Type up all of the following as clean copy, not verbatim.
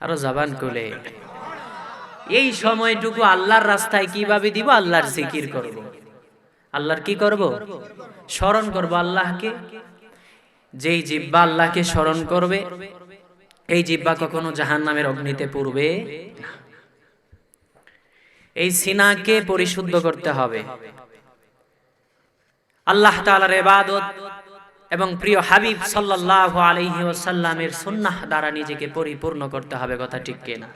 আরো জবান খুলে। এই সময়টুকু আল্লাহর রাস্তায় কিভাবে দিব? আল্লাহর জিকির করব। আল্লাহর কি করব? স্মরণ করব আল্লাহকে। যেই জিহ্বা আল্লাহকে স্মরণ করবে, এই জিহ্বা কখনো জাহান্নামের অগ্নিতে পুড়বে না। এই সিনাকে পরিশুদ্ধ করতে হবে। আল্লাহ তাআলার ইবাদত এবং প্রিয় হাবিব সাল্লাল্লাহু আলাইহি ওয়াসাল্লামের সুন্নাহ দ্বারা নিজেকে পরিপূর্ণ করতে হবে। কথা ঠিক কিনা?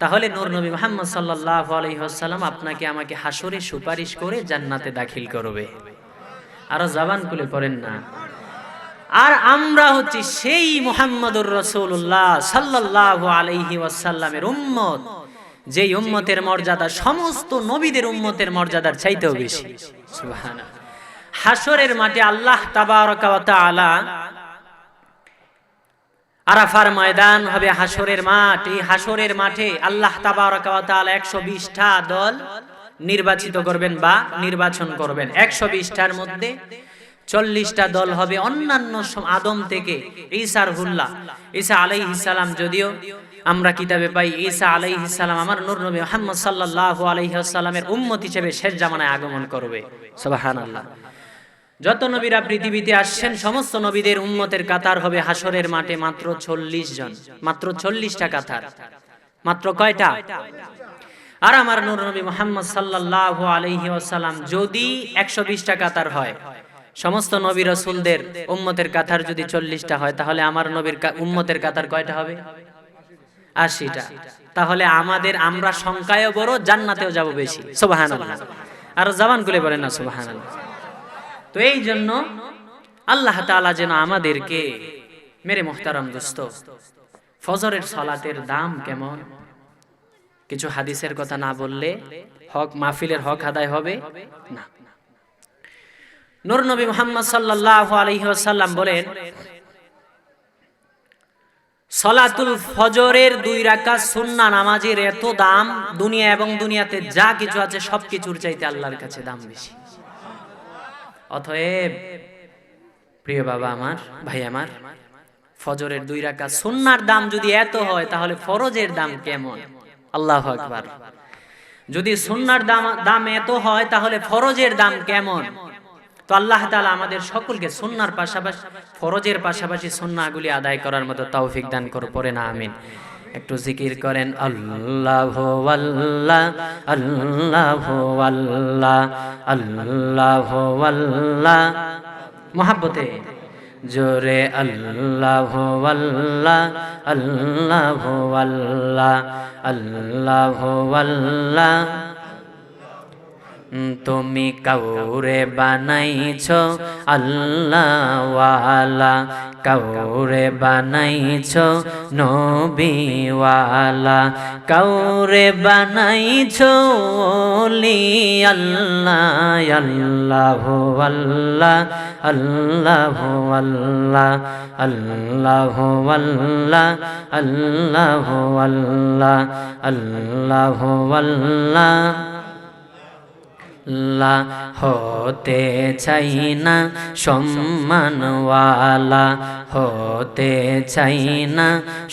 তাহলে নূর নবী মুহাম্মদ সাল্লাল্লাহু আলাইহি ওয়াসাল্লাম আপনাকে আমাকে হাসরে সুপারিশ করে জান্নাতে দাখিল করবে। আরো জবান খুলে পড়েন না। আর আমরা হচ্ছি সেই মুহাম্মদুর রাসূলুল্লাহ সাল্লাল্লাহু আলাইহি ওয়াসাল্লামের উম্মত, যেই উম্মতের মর্যাদা সমস্ত নবীদের উম্মতের মর্যাদার চাইতেও বেশি। সুবহানাল্লাহ। হাসরের মাঠে আল্লাহ তাবারক ওয়া তাআলা, আরাফার ময়দান হবে হাসরের মাঠ। এই হাসরের মাঠে আল্লাহ তাবারক ওয়া তাআলা 120টা দল নির্বাচিত করবেন বা নির্বাচন করবেন। 120টার মধ্যে 40টা দল হবে অন্যান্য আদম থেকে ঈসার হুল্লাহ। ঈসা আলাইহিস সালাম, যদিও আমরা কিতাবে পাই ঈসা আলাইহিস সালাম আমার নূর নবী মুহাম্মদ সাল্লাল্লাহু আলাইহি ওয়াসাল্লামের উম্মত হিসেবে শেষ জামানায় আগমন করবে। সুবহানাল্লাহ। যত নবীরা পৃথিবীতে আসছেন সমস্ত নবীদের উম্মতের কাতার হবে হাসরের মাঠে মাত্র 40 জন, মাত্র 40টা কাতার। মাত্র কয়টা? আর আমার নূর নবী মুহাম্মদ সাল্লাল্লাহু আলাইহি ওয়াসাল্লাম যদি 120টা কাতার হয়, সমস্ত নবী রাসূলদের উম্মতের কাতার যদি 40টা হয়, তাহলে আমার নবীর উম্মতের কাতার কয়টা হবে? 80টা। তাহলে আমরা সংখ্যায়ও বড়, জান্নাতেও যাব বেশি। সুবহানাল্লাহ। আর জবান খুলে বলেন না সুবহানাল্লাহ। তো এই জন্য আল্লাহ তাআলা যেন আমাদেরকে, মেরে মুহতারাম দোস্ত, ফজরের সালাতের দাম কেমন? কিছু হাদিসের কথা না বললে হক মাহফিলের হক আদায় হবে না। নূর নবী মুহাম্মদ সাল্লাল্লাহু আলাইহি ওয়াসাল্লাম বলেন, সালাতুল ফজরের 2 রাকাত সুন্নাহ নামাজের এত দাম, দুনিয়া এবং দুনিয়াতে যা কিছু আছে সবকিছুর চাইতে আল্লাহর কাছে দাম বেশি। অতএব প্রিয় বাবা আমার, ভাই আমার, ফজরের 2 রাকাত সুন্নাহর দাম যদি এত হয়, তাহলে ফরজের দাম কেমন? আল্লাহু আকবার। যদি সুন্নাহর দাম এত হয়, তাহলে ফরজের দাম কেমন? তো আল্লাহ তাআলা আমাদের সকলকে সুন্নাহর পাশাপাশি, ফরজের পাশাপাশি সুন্নাহগুলি আদায় করার মতো তৌফিক দান করুন। পড়েন আমিন। একটু জিকির করেন, আল্লাহু আল্লাহ, আল্লাহু আল্লাহ, আল্লাহু আল্লাহ। মহব্বতে জোরে আল্লাহু আল্লাহ, আল্লাহু আল্লাহ, আল্লাহু আল্লাহ। তুমি কাউরে বানাইছো আল্লাহওয়ালা, কাউরে বানাইছো নবীওয়ালা, কাউরে বানাইছো ওলি আল্লাহ। আল্লাহু আল্লাহ, আল্লাহু আল্লাহ, আল্লাহু আল্লাহ, আল্লাহু আল্লাহ, আল্লাহু আল্লাহ। হতে চাই না সম্মানওয়ালা, হতে চাই না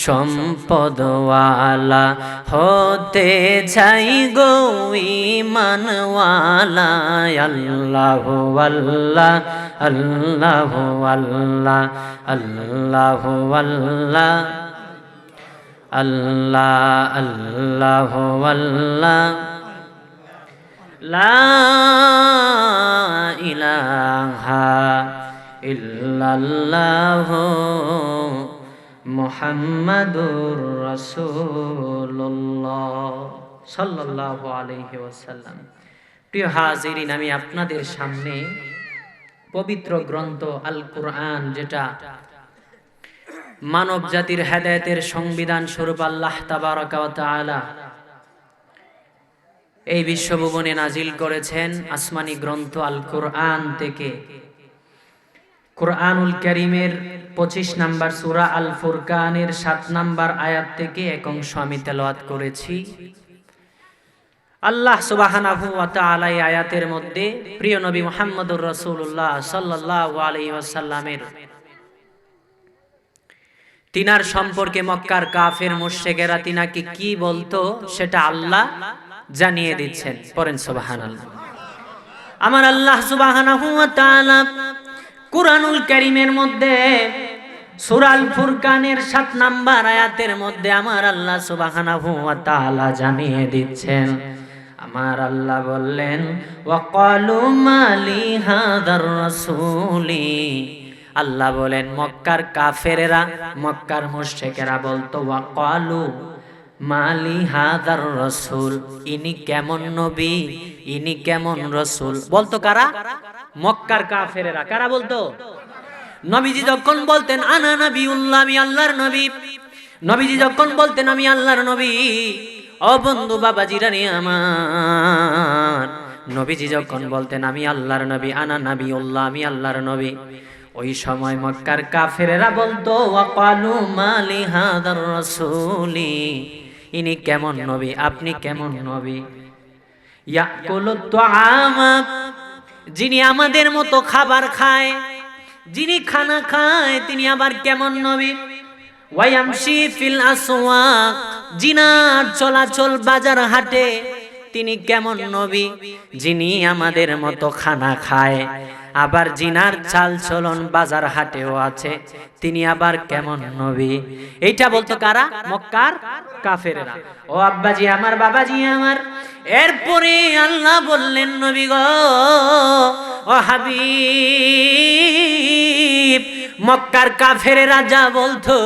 সম্পদওয়ালা, হতে চাই গো ঈমানওয়ালা। আল্লাহু আল্লাহ, আল্লাহু আল্লাহ, আল্লাহু আল্লাহ, আল্লাহ আল্লাহু আল্লাহ। লা ইলাহা ইল্লাল্লাহু মুহাম্মাদুর রাসূলুল্লাহ সাল্লাল্লাহু আলাইহি ওয়াসাল্লাম। প্রিয় হাজিরিন, আমি আপনাদের সামনে পবিত্র গ্রন্থ আল কুরআন, যেটা মানব জাতির হেদায়েতের সংবিধান স্বরূপ আল্লাহ তাবারাকা ওয়া তাআলা এই বিশ্বভুবনে নাজিল করেছেন, আসমানি গ্রন্থ আল কুরআন থেকে কুরআনুল কারীমের 25 নম্বর সূরা আল ফুরকানের 7 নম্বর আয়াত থেকে এক অংশ আমি তেলাওয়াত করেছি। আল্লাহ সুবহানাহু ওয়া তাআলা এই আয়াতের মধ্যে প্রিয় নবী মুহাম্মদুর রাসূলুল্লাহ সাল্লাল্লাহু আলাইহি ওয়াসাল্লামের তিনার সম্পর্কে মক্কার কাফের মুশরিকেরা তিনাকে কি বলতো সেটা আল্লাহ জানিয়ে দিচ্ছেন। পড়েন সুবহানাল্লাহ। আমার আল্লাহ সুবহানাহু ওয়া তাআলা কুরআনুল কারীমের মধ্যে সূরা আল ফুরকানের 7 নাম্বার আয়াতের মধ্যে আমার আল্লাহ সুবহানাহু ওয়া তাআলা জানিয়ে দিচ্ছেন। আমার আল্লাহ বললেন, ওয়া ক্বালু মালি হাদার রাসূলি, আল্লাহ বলেন মক্কার কাফেরেরা, মক্কার মুশরিকেরা বলতো, ওয়া ক্বালু মালি হাদার রাসূল, ইনি কেমন নবী, ইনি কেমন রাসূল। বলতো কারা? মক্কার কাফেরেরা। কারা বলতো? নবীজি যখন বলতেন আনা নবিউল্লাহ, আমি আল্লাহর নবী, নবীজি যখন বলতেন আমি আল্লাহর নবী, ও বন্ধু বাবাজিরা রে আমার, নবীজি যখন বলতেন আমি আল্লাহর নবী, আনা নবিউল্লাহ, আমি আল্লাহর নবী, ওই সময় মক্কার কাফেরেরা বলতো, ওয়া ক্বালু মালি হাদার রাসূলি, ইনি কেমন নবী, আপনি কেমন নবী, ইয়াকুলুত তুআমা, যিনি আমাদের মতো খাবার খায়, যিনি খানা খায়, তিনি আবার কেমন নবী, ওয়ায়ামশি ফিল আসওয়াক, জিনার চলাচল বাজার হাটে, তিনি কেমন নবী, যিনি আমাদের মতো খানা খায়, আবার জিনার চাল চলন বাজার হাটেও আছে, তিনি আবার কেমন নবী। এইটা বলতো কারা? মক্কার কাফেরেরা। ও আব্বাজি আমার, বাবাজি আমার, এরপরে আল্লাহ বললেন, নবী গো, ও হাবিব, মক্কার কাফেরেরা যা বলতো,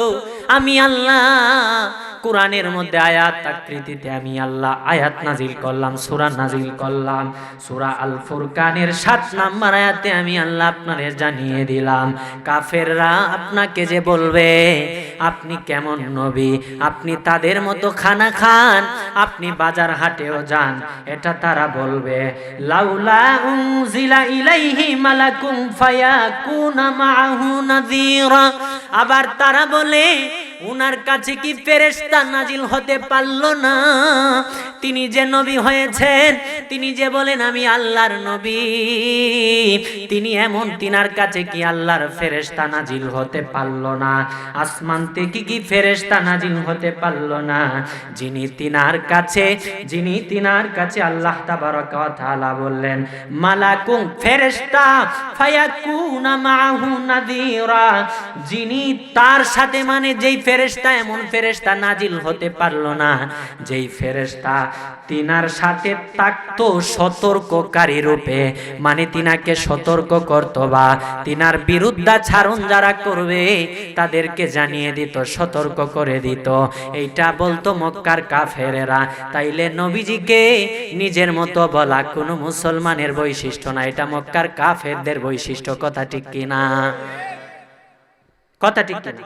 আমি আল্লাহ কোরআনের মধ্যে আয়াত আকৃতিতে আমি আল্লাহ আয়াত নাজিল করলাম, সূরা নাজিল করলাম, সূরা আল ফুরকানের 7 নাম্বার আয়াতে আমি আল্লাহ আপনারে জানিয়ে দিলাম, কাফেররা আপনাকে যে বলবে আপনি কেমন নবী, আপনি তাদের মতো খানা খান, আপনি বাজার হাটেও যান, এটা তারা বলবে। লাউলা উনজিলা ইলাইহি মালাকুম ফায়াকুনা মাআহু নাযীরা, আবার তারা বলে উনার কাছে কি ফেরেশতা নাজিল হতে পারলো না? তিনি যে নবী হয়েছেন, তিনি যে বলেন আমি আল্লাহর নবী, তিনি এমন, তিনার কাছে কি আল্লাহর ফেরেশতা নাজিল হতে পারলো না? আসমান থেকে কি ফেরেশতা নাজিল হতে পারলো না? যিনি তিনার কাছে আল্লাহ তাবারক ওয়া তাআলা বললেন মালাকুম, ফেরেশতা, ফায়াকুনা মাআহু নাযীরা, যিনি তার সাথে, মানে যেই ফেরেশতা, এমন ফেরেশতা নাজিল হতে পারলো না, যেই ফেরেশতা তিনার সাথে থাকতো সতর্ককারী রূপে, মানে তিনাকে সতর্ক করতো, বা তিনার বিরুদ্ধাচরণ যারা করবে তাদেরকে জানিয়ে দিত, সতর্ক করে দিত। এইটা বলতো মক্কার কাফেরেরা। তাইলে নবীজিকে নিজের মতো বলা কোনো মুসলমানের বৈশিষ্ট্য না, এটা মক্কার কাফেরদের বৈশিষ্ট্য। কথা ঠিক কিনা? কথা ঠিক কিনা?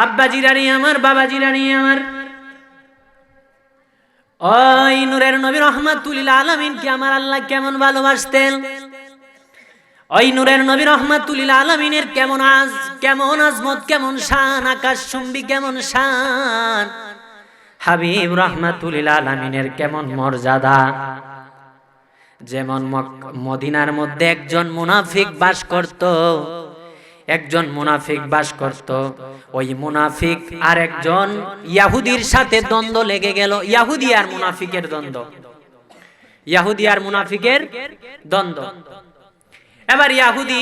আব্বাজিরানি আমার, বাবাজিরানি আমার, ওই নূরের নবী রাহমাতুল লিল আলামিনকে আমার আল্লাহ কেমন ভালোবাসতেন, ওই নূরের নবী রাহমাতুল লিল আলামিনের কেমন আজমত, কেমন শান, আকাশচুম্বী কেমন শান, হাবিব রাহমাতুল লিল আলামিনের কেমন মর্যাদা। যেমন মদিনার মধ্যে একজন মুনাফিক বাস করত, একজন মুনাফিক বাস করত, ওই মুনাফিক আর একজন ইহুদির সাথে দ্বন্দ্ব লেগে গেল। ইহুদি আর মুনাফিকের দ্বন্দ্ব, ইহুদি আর মুনাফিকের দ্বন্দ্ব। এবার ইহুদি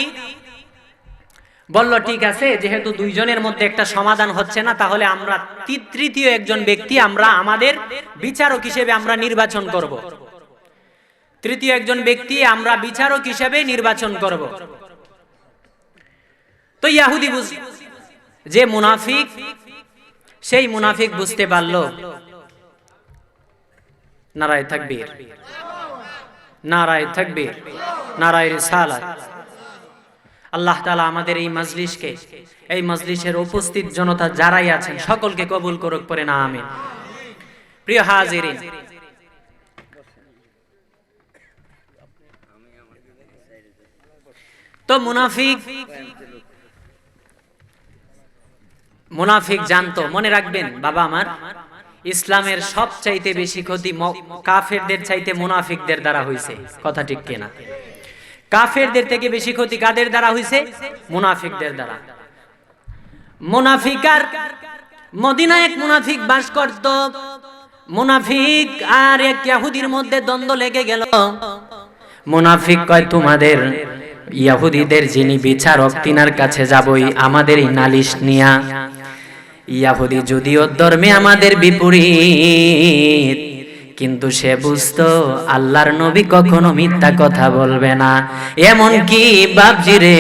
বলল, ঠিক আছে, যেহেতু দুইজনের মধ্যে একটা সমাধান হচ্ছে না, তাহলে আমরা তৃতীয় একজন ব্যক্তি আমরা আমাদের বিচারক হিসেবে আমরা নির্বাচন করব। তৃতীয় একজন ব্যক্তি আমরা বিচারক হিসেবে নির্বাচন করব। তো ইহুদি যে মুনাফিক, সেই মুনাফিক বুঝতে পারল, নারায়ে তাকবীর, নারায়ে তাকবীর, নারায়ে রিসালাত। আল্লাহ তাআলা আমাদের এই মজলিসকে, এই মজলিসের উপস্থিত জনতা যারাই আছেন সকলকে কবুল করুক, পড়ে না আমিন। প্রিয় হাজিরিন, তো মুনাফিক জানতো, মনে রাখবেন বাবা আমার, ইসলামের সবচাইতে বেশি ক্ষতি কাফেরদের চাইতে মুনাফিকদের দ্বারা হইছে। কথা ঠিক কিনা? কাফেরদের থেকে বেশি ক্ষতি কাদের দ্বারা হইছে? মুনাফিকদের দ্বারা। মুনাফিক আর মদিনায় এক মুনাফিক বাস করত। মুনাফিক আর এক ইহুদির মধ্যে দ্বন্দ্ব লেগে গেল। মুনাফিক কয়, তোমাদের ইহুদিদের যিনি বিচারক তিনার কাছে যাবই আমাদের এই নালিশ নিয়া। ইহুদি যদিও ধর্মে আমাদের বিপরীত, কিন্তু সে বুঝতো আল্লাহর নবী কখনো মিথ্যা কথা বলবে না। এমন কি বাপজিরে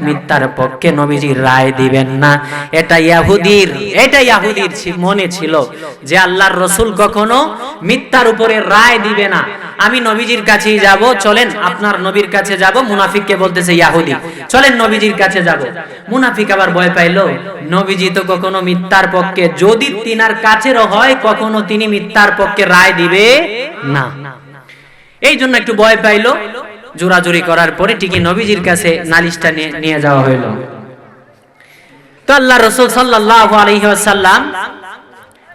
মিথ্যার পক্ষে নবীজির রায় দিবেন না। এটা ইহুদির মনে ছিল যে আল্লাহর রাসূল কখনো মিথ্যার উপরে রায় দিবে না। আমি নবীজির কাছেই যাব, চলেন আপনার নবীর কাছে যাব। মুনাফিককে বলতেছে ইহুদি, চলেন নবীজির কাছে যাব। মুনাফিক আবার ভয় পাইলো, নবীজি তো কখনো মিথ্যার পক্ষে, যদি তিনার কাছেরও হয় কখনো তিনি মিথ্যার পক্ষে রায় দিবে না। এই জন্য একটু ভয় পাইলো। জোরাজুরি করার পরে ঠিকই নবীজির কাছে নালিশটা নিয়ে যাওয়া হইল। তো আল্লাহ রাসূল সাল্লাল্লাহু আলাইহি ওয়াসাল্লাম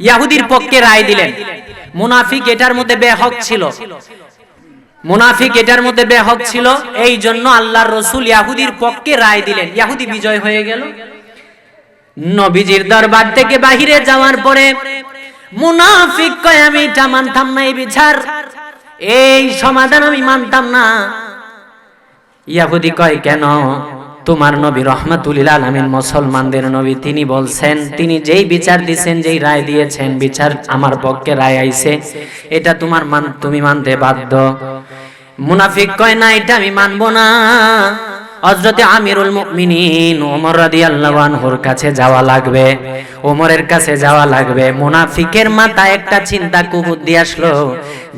ইহুদির পক্ষে রায় দিলেন। মুনাফিক এটার মধ্যে বেহক ছিল, এই জন্য আল্লাহর রাসূল ইহুদির পক্ষে রায় দিলেন। ইহুদি বিজয় হয়ে গেল। নবীজির দরবার থেকে বাহিরে যাওয়ার পরে মুনাফিক কয়, আমি এটা মানতাম না, এই বিচার, এই সমাধান আমি মানতাম না। ইহুদি কয়, কেন? তোমার নবী রাহমাতুল লিল আলামিন, মুসলমানদের নবী, তিনি বলছেন, তিনি যেই বিচার দিয়েছেন, যেই রায় দিয়েছেন, বিচার আমার পক্ষে রায় আইছে, এটা তুমি মানতে বাধ্য। মুনাফিক কয়, না, এটা আমি মানবো না। হযরতে আমিরুল মুমিনিন ওমর রাদিয়াল্লাহু আনহুর কাছে যাওয়া লাগবে, ওমরের কাছে যাওয়া লাগবে। মুনাফিকের মাথায় একটা চিন্তা কুবুদ্ধি আসলো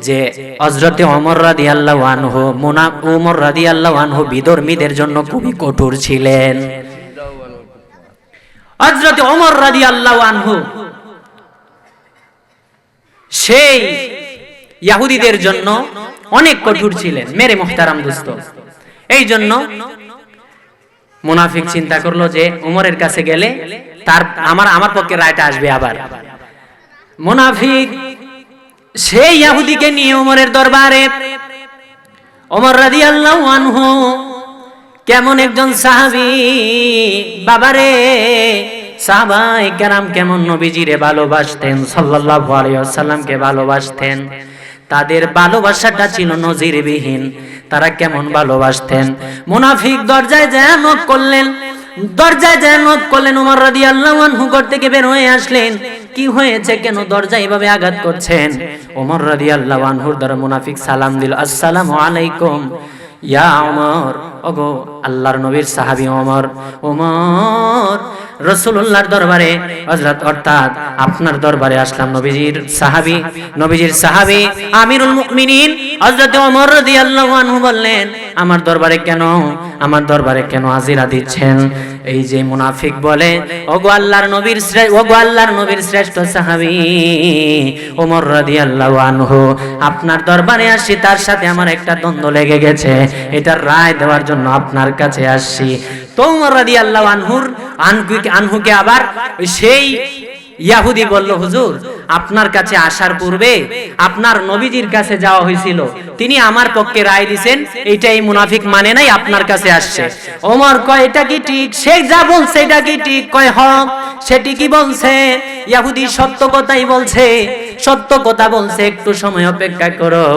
যে হযরতে ওমর রাদিয়াল্লাহু আনহু বিধর্মীদের জন্য খুবই কঠোর ছিলেন। হযরতে ওমর রাদিয়াল্লাহু আনহু সেই ইহুদিদের জন্য অনেক কঠোর ছিলেন। মেরে মুহতারাম দোস্ত, এই জন্য মুনাফিক চিন্তা করলো যে ওমরের কাছে গেলে আমার পক্ষে রায়টা আসবে। আবার মুনাফিক সেই ইহুদিকে নিয়ে ওমরের দরবারে, ওমর রাদিয়াল্লাহু আনহু কেমন একজন সাহাবী, বাবারে, সাহাবায়ে কেরাম কেমন নবীজিরে ভালোবাসতেন, সাল্লাল্লাহু আলাইহি ওয়াসাল্লামকে ভালোবাসতেন। তাদের ভালোবাসাটা ছিল নজিরবিহীন। তারা কেমন ভালোবাসতেন। মুনাফিক দরজায় যায় নক করলেন। ওমর রাদিয়াল্লাহু আনহু ঘর থেকে বের হয়ে আসলেন। কি হয়েছে, কেন দরজায় এভাবে আঘাত করছেন? ওমর রাদিয়াল্লাহু আনহুর দ্বারা মুনাফিক সালাম দিল, আসসালামু আলাইকুম ইয়া ওমর। ওগো আল্লাহর নবীর সাহাবী ওমর রাসূলুল্লাহর দরবারে, হযরত অর্থাৎ আপনার দরবারে আসলাম। নবীজির সাহাবী আমিরুল মুমিনিন হযরত ওমর রাদিয়াল্লাহু আনহু বললেন, আমার দরবারে কেন হাজিরা দিচ্ছেন? এই যে মুনাফিক বলে, ওগো আল্লাহর নবীর শ্রেষ্ঠ সাহাবী ওমর রাদিয়াল্লাহু আনহু, আপনার দরবারে আসি, তার সাথে আমার একটা দ্বন্দ্ব লেগে গেছে, এটার রায় দেওয়ার জন্য আপনার কাছে আসছি। তো ওমর রাদিয়াল্লাহু আনহুকে আবার সেই ইহুদি বলল, হুজুর, আপনার কাছে আসার পূর্বে আপনার নবীজির কাছে যাওয়া হয়েছিল, তিনি আমার পক্ষে রায় দিবেন, এইটাই মুনাফিক মানে নাই, আপনার কাছে আসছে। ওমর কয়, এটা কি ঠিক? সে যা বলছে এটা কি ঠিক? কয়, হ্যাঁ, সেটি কি বলছে? ইহুদি সত্য কথা বলছে, একটু সময় অপেক্ষা করো।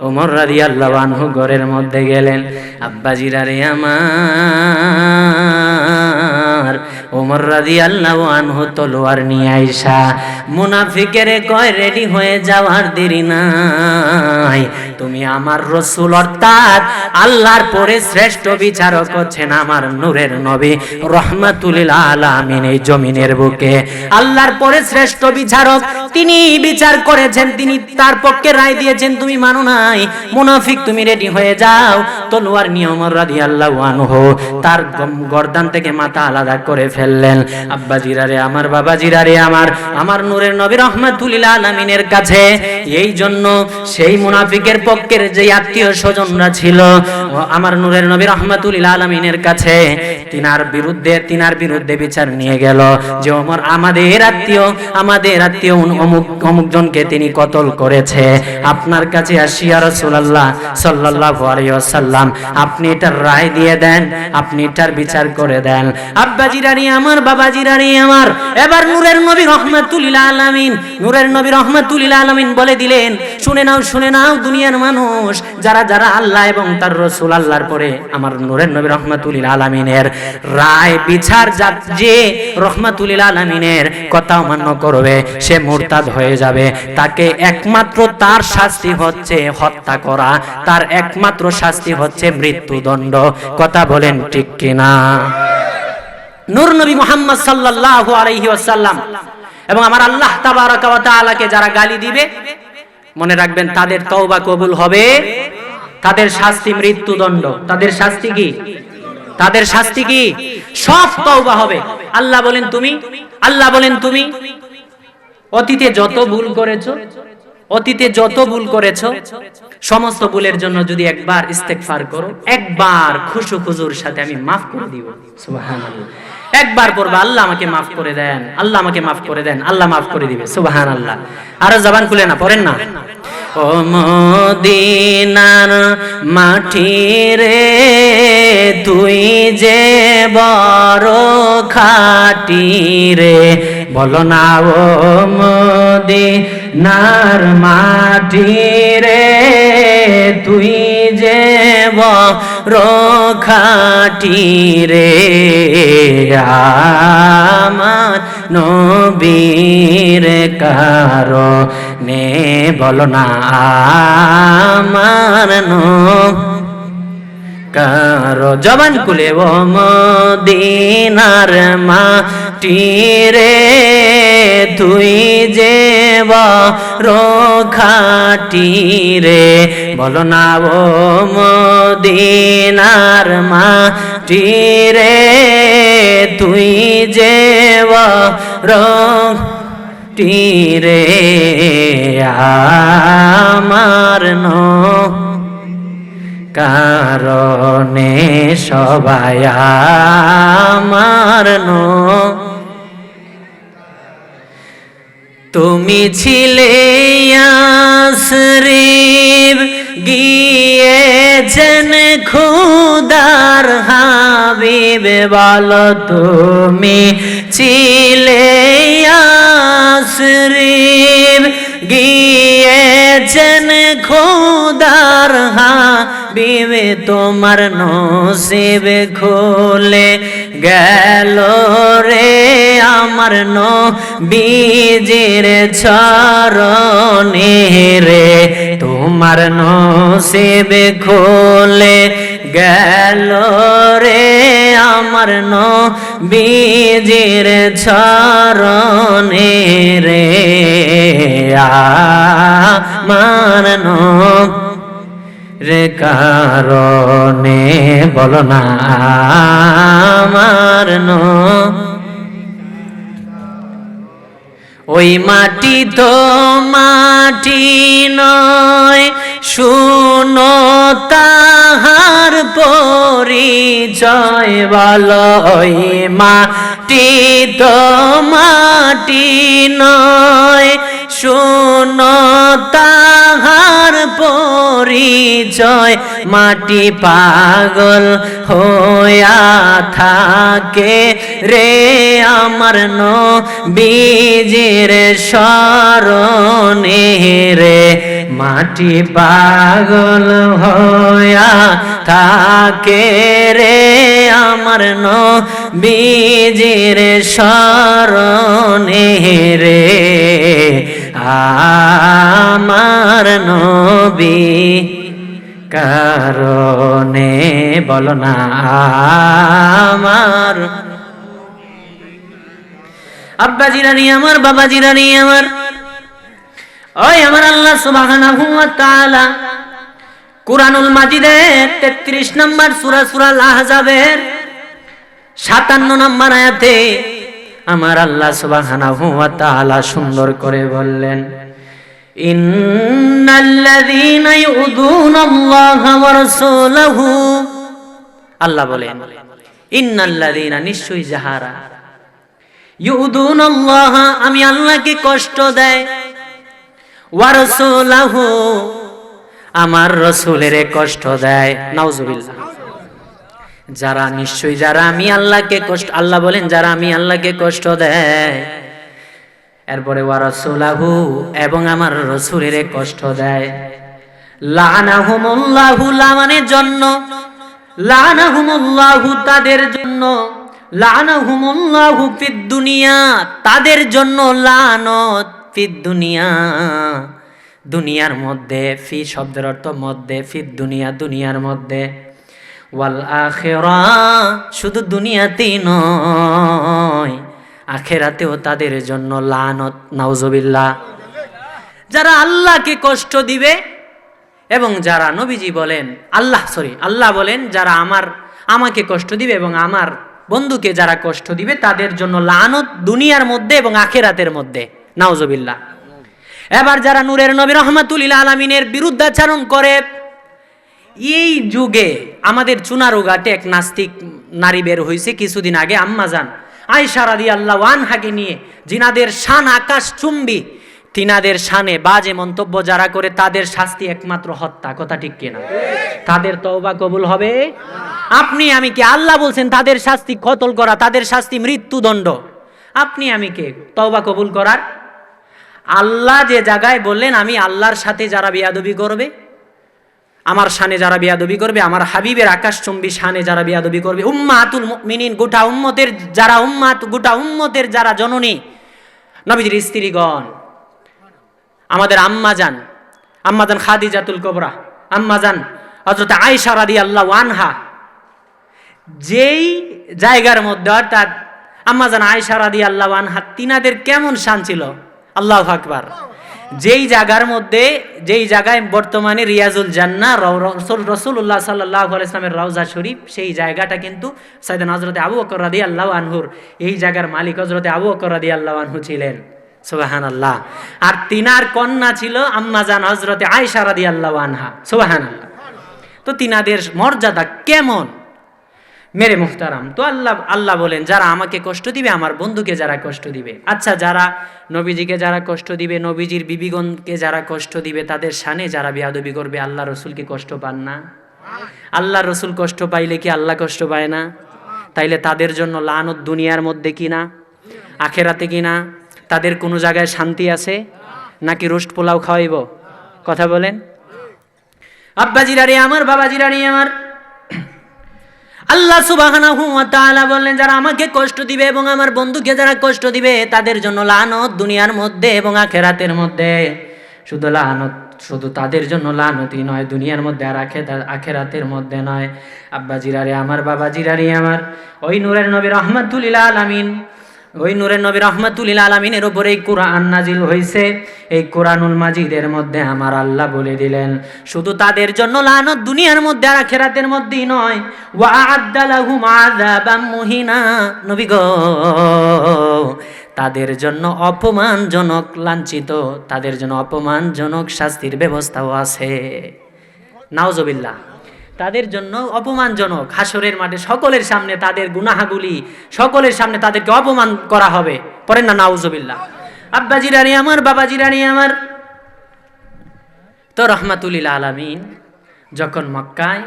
ওমর রাদিয়াল্লাহু আনহু ঘরের মধ্যে গেলেন। আব্বাজিরা রে আমার, ওমর রাদিয়াল্লাহু আনহু তলোয়ার নিয়ে আইসা মুনাফিকের কয়, রেডি হয়ে যাওয়ার দেরি নাই, তুমি আমার রাসূল অর্থাৎ আল্লাহর পরে শ্রেষ্ঠ বিচারক হচ্ছেন আমার নূরের নবী রাহমাতুল লিল আলামিন। এই জমিনের বুকে আল্লাহর পরে শ্রেষ্ঠ বিচারক, তিনি বিচার করেছেন, তিনি তার পক্ষে রায় দিয়েছেন, তুমি মানো নাই। মুনাফিক, তুমি রেডি হয়ে যাও। তলোয়ার নিয়ে ওমর রাদিয়াল্লাহু আনহু তার গর্দান থেকে মাথা আলাদা করে ফেললেন। আব্বাজিরা রে আমার, বাবাজিরা রে আমার নূরের নবী রাহমাতুল লিল আলামিনের কাছে এই জন্য সেই মুনাফিকের পক্ষের যে আত্মীয় স্বজনরা ছিল আমার নূরের নবী রাহমাতুল লিল আলামিনের কাছে তিনার বিরুদ্ধে বিচার নিয়ে গেল যে ওমর আমাদের আত্মীয় অমুক জনকে তিনি কতল করেছে, আপনার কাছে আসি ইয়া রাসূলুল্লাহ সাল্লাল্লাহু আলাইহি ওয়াসাল্লাম, আপনি এটার রায় দিয়ে দেন, আপনি এটার বিচার করে দেন। আব্বাজিরানি আমার, বাবাজিরানি আমার, এবার নূরের নবী রাহমাতুল লিল আলামিন বলে দিলেন, শুনে নাও দুনিয়ার মানুষ, যারা আল্লাহ এবং তার রাসূল আল্লাহর পরে আমার নূরের নবী রাহমাতুল লিল আলামিনের রায় বিচার যে রাহমাতুল লিল আলামিনের কথা অমান্য করবে সে মুরতাদ হয়ে যাবে, তাকে একমাত্র তার শাস্তি হচ্ছে হত্যা করা, তার একমাত্র শাস্তি হচ্ছে মৃত্যুদণ্ড। কথা বলেন ঠিক কিনা? নূর নবী মুহাম্মদ সাল্লাল্লাহু আলাইহি ওয়াসাল্লাম এবং আমার আল্লাহ তাবারাকা ওয়া তাআলাকে যারা গালি দিবে, মনে রাখবেন তাদের তওবা কবুল হবে, তাদের শাস্তি মৃত্যুদণ্ড। তাদের শাস্তি কি? সব তওবা হবে। আল্লাহ বলেন তুমি অতীতে যত ভুল করেছো সমস্ত ভুলের জন্য যদি একবার ইস্তেগফার করো, একবার খুশু খুজুর সাথে আমি মাফ করে দিব। সুবহানাল্লাহ। একবার পড়বা, আল্লাহ আমাকে মাফ করে দেন, আল্লাহ আমাকে মাফ করে দেন, আল্লাহ মাফ করে দিবে। সুবহানাল্লাহ। আরো জবান খুলে না পড়েন না। ও মদিনার মাটি রে তুই যে বড় খাটি রে, বলো না ও মদিনার মাটি রে তুই যে বড় খাটি রে, আমার নবীর কারণে, বলো না আমার কারো জবান খুলে, ও মদিনার মাটি রে তুই যে বড় খাটি রে, বলো না ও মদিনার মাটি রে তুই যে বড় রে, আমার কারণে সবাই আমার তুমি ছিলে ইয়াসরিব গিয়েছেন খুদার হাবিব, বলো তুমি ছিলে ইয়াসরিব গিয়েছেন খুদার হাবিব, তোমার নসিব খুলে গেল রে আমার নবীজির চরণে রে, তোমার নসিব খুলে গেল রে আমার নবীজির চরণে রে, আমার রে কারণে, বলো না আমার ওই মাটি তো মাটি নয়, শুনো তাহার পরিচয়, বলো ওই মাটি তো মাটি নয়, শুনো তাহার পরিচয়, মাটি পাগল হইয়া থাকে রে আমার নবীজির শরণে রে, মাটি পাগল হইয়া থাকে রে আমার নবীজির শরণে রে, আমার নবী কারণে, বলো না আমার আব্বাজিরানি আমার, বাবাজিরানি আমার, ওই আমার আল্লাহ সুবহানাহু ওয়া তাআলা কুরআনুল মাজিদের 33 নম্বর সূরা সূরাল আহজাবের 57 নম্বর আয়াতে আমার আল্লাহ সুবহানাহু ওয়া তাআলা সুন্দর করে বললেন, ইন্নাল্লাযীনা ইউযুনাল্লাহা ওয়া রাসূলাহু, আল্লাহ বলেন ইন্নাল্লাযীনা, নিশ্চয়ই যাহারা, ইউযুনাল্লাহ, আমি আল্লাহকে কষ্ট দেয়, ওয়া রাসূলাহু, আমার রাসূলের কষ্ট দেয়। নাউজুবিল্লাহ। যারা, নিশ্চয়ই যারা আমি আল্লাহকে কষ্ট, আল্লাহ বলেন যারা আমি আল্লাহকে কষ্ট দেয়, এরপরে ওয়া রাসূলাহু, এবং আমার রাসূলের কষ্ট দেয়, লানাহুমুল্লাহু, লামানের জন্য, লানাহুমুল্লাহু, তাদের জন্য, লানাহুমুল্লাহু ফিদ দুনিয়া, তাদের জন্য লানত, ফিদ দুনিয়া, দুনিয়ার মধ্যে, ফি শব্দের অর্থ মধ্যে, ফিদ দুনিয়া, দুনিয়ার মধ্যে, ওয়াল আখিরাহ, শুধু দুনিয়াতেই নয় আখিরাতেও তাদের জন্য লানত। নাউজুবিল্লাহ। যারা আল্লাহকে কষ্ট দিবে এবং যারা, নবীজি বলেন, আল্লাহ বলেন যারা আমাকে কষ্ট দিবে এবং আমার বন্ধুকে যারা কষ্ট দিবে তাদের জন্য লানত দুনিয়ার মধ্যে এবং আখিরাতের মধ্যে। নাউজুবিল্লাহ। এবার যারা নূরের নবী রাহমাতুল লিল আলামিনের বিরুদ্ধাচরণ করে, এই যুগে আমাদের চুনারুঘাটে এক নাস্তিক নারী বের হয়েছে কিছুদিন আগে, আম্মাজান আয়েশা রাদিয়াল্লাহু আনহাকে নিয়ে, জিনাদের শান আকাশ চুম্বি, তিনাদের শানে বাজে মন্তব্য যারা করে তাদের শাস্তি একমাত্র হত্যা। কথা ঠিক কিনা? তাদের তওবা কবুল হবে? আপনি আমি কি? আল্লাহ বলছেন তাদের শাস্তি কতল করা, তাদের শাস্তি মৃত্যুদণ্ড। আপনি আমি কে তওবা কবুল করার? আল্লাহ যে জায়গায় বললেন আমি আল্লাহর সাথে যারা বেয়াদবি করবে, আমার শানে যারা বেয়াদবি করবে, আমার হাবিবের আকাশচুম্বী শানে যারা বেয়াদবি করবে, উম্মাতুল মুমিনিন, গোটা উম্মতের যারা গোটা উম্মতের যারা জননী, নবীজির স্ত্রীগণ, আমাদের আম্মাজান খাদিজাতুল কুবরা, আম্মাজান হযরত আয়েশা রাদিয়াল্লাহু আনহা, যেই জায়গার মধ্যে, অর্থাৎ আম্মাজান আয়েশা রাদিয়াল্লাহু আনহা, তিনাদের কেমন শান ছিল, আল্লাহু আকবার। যেই জায়গার মধ্যে, যেই জায়গায় বর্তমানে রিয়াজুল জান্নাহ রাসূলুল্লাহ সাল্লাল্লাহু আলাইহি ওয়াসাল্লামের রওজা শরীফ, সেই জায়গাটা কিন্তু সাইয়েদনা হযরত আবু বকর রাদিয়াল্লাহু আনহুর, এই জায়গার মালিক হযরত আবু বকর রাদিয়াল্লাহু আনহু ছিলেন। সুবহানাল্লাহ। আর তিনার কন্যা ছিল আম্মাজান হযরত আয়েশা রাদিয়াল্লাহু আনহা। সুবহানাল্লাহ। তো তিনাদের মর্যাদা কেমন মেরে মুহতারাম। তো আল্লাহ বলেন যারা আমাকে কষ্ট দিবে, আমার বন্ধুকে যারা কষ্ট দিবে। আচ্ছা, যারা নবীজিকে যারা কষ্ট দিবে, নবীজির বিবিগণকে যারা কষ্ট দিবে, তাদের শানে যারা বেয়াদবি করবে, আল্লাহ রসুল কি কষ্ট পান না? আল্লাহ রসুল কষ্ট পাইলে কি আল্লাহ কষ্ট পায় না? তাইলে তাদের জন্য লানত দুনিয়ার মধ্যে কিনা আখেরাতে কিনা? তাদের কোনো জায়গায় শান্তি আছে নাকি রোস্ট পোলাও খাওয়াইব? কথা বলেন। আব্বাজিরারে আমার, বাবাজিরারে আমার, আল্লাহ সুবহানাহু ওয়া তাআলা বললেন যারা আমাকে কষ্ট দিবে এবং আমার বন্ধুকে যারা কষ্ট দিবে তাদের জন্য লানত দুনিয়ার মধ্যে এবং আখিরাতের মধ্যে। শুধু লানত, শুধু তাদের জন্য লানতই নয়, দুনিয়ার মধ্যে আর আখিরাতের মধ্যে নয়। আব্বাজিরারে আমার, বাবাজিরারে আমার, ওই নূরের নবী রাহমাতুল লিল আলামিন, ওই নূরের নবী রাহমাতুল লিল আলামিনের উপরে এই কোরআন নাজিল হয়েছে। এই কোরআনুল মাজিদের মধ্যে আমার আল্লাহ বলে দিলেন শুধু তাদের জন্য লানত দুনিয়ার মধ্যে আর আখিরাতের মধ্যেই নয়, ওয়া আ'আদ্দা লাহুম আযাবাম মুহিনা, নবী গো তাদের জন্য অপমানজনক, লাঞ্ছিত, তাদের জন্য অপমানজনক শাস্তির ব্যবস্থাও আছে। নাউজুবিল্লাহ। তাদের জন্য অপমানজনক, হাসরের মাঠে সকলের সামনে তাদের গুনাহগুলি, সকলের সামনে তাদেরকে অপমান করা হবে। পড়েন না নাউজুবিল্লাহ। আব্বাজিরানি আমার, বাবাজিরানি আমার, তো রাহমাতুল লিল আলামিন যখন মক্কায়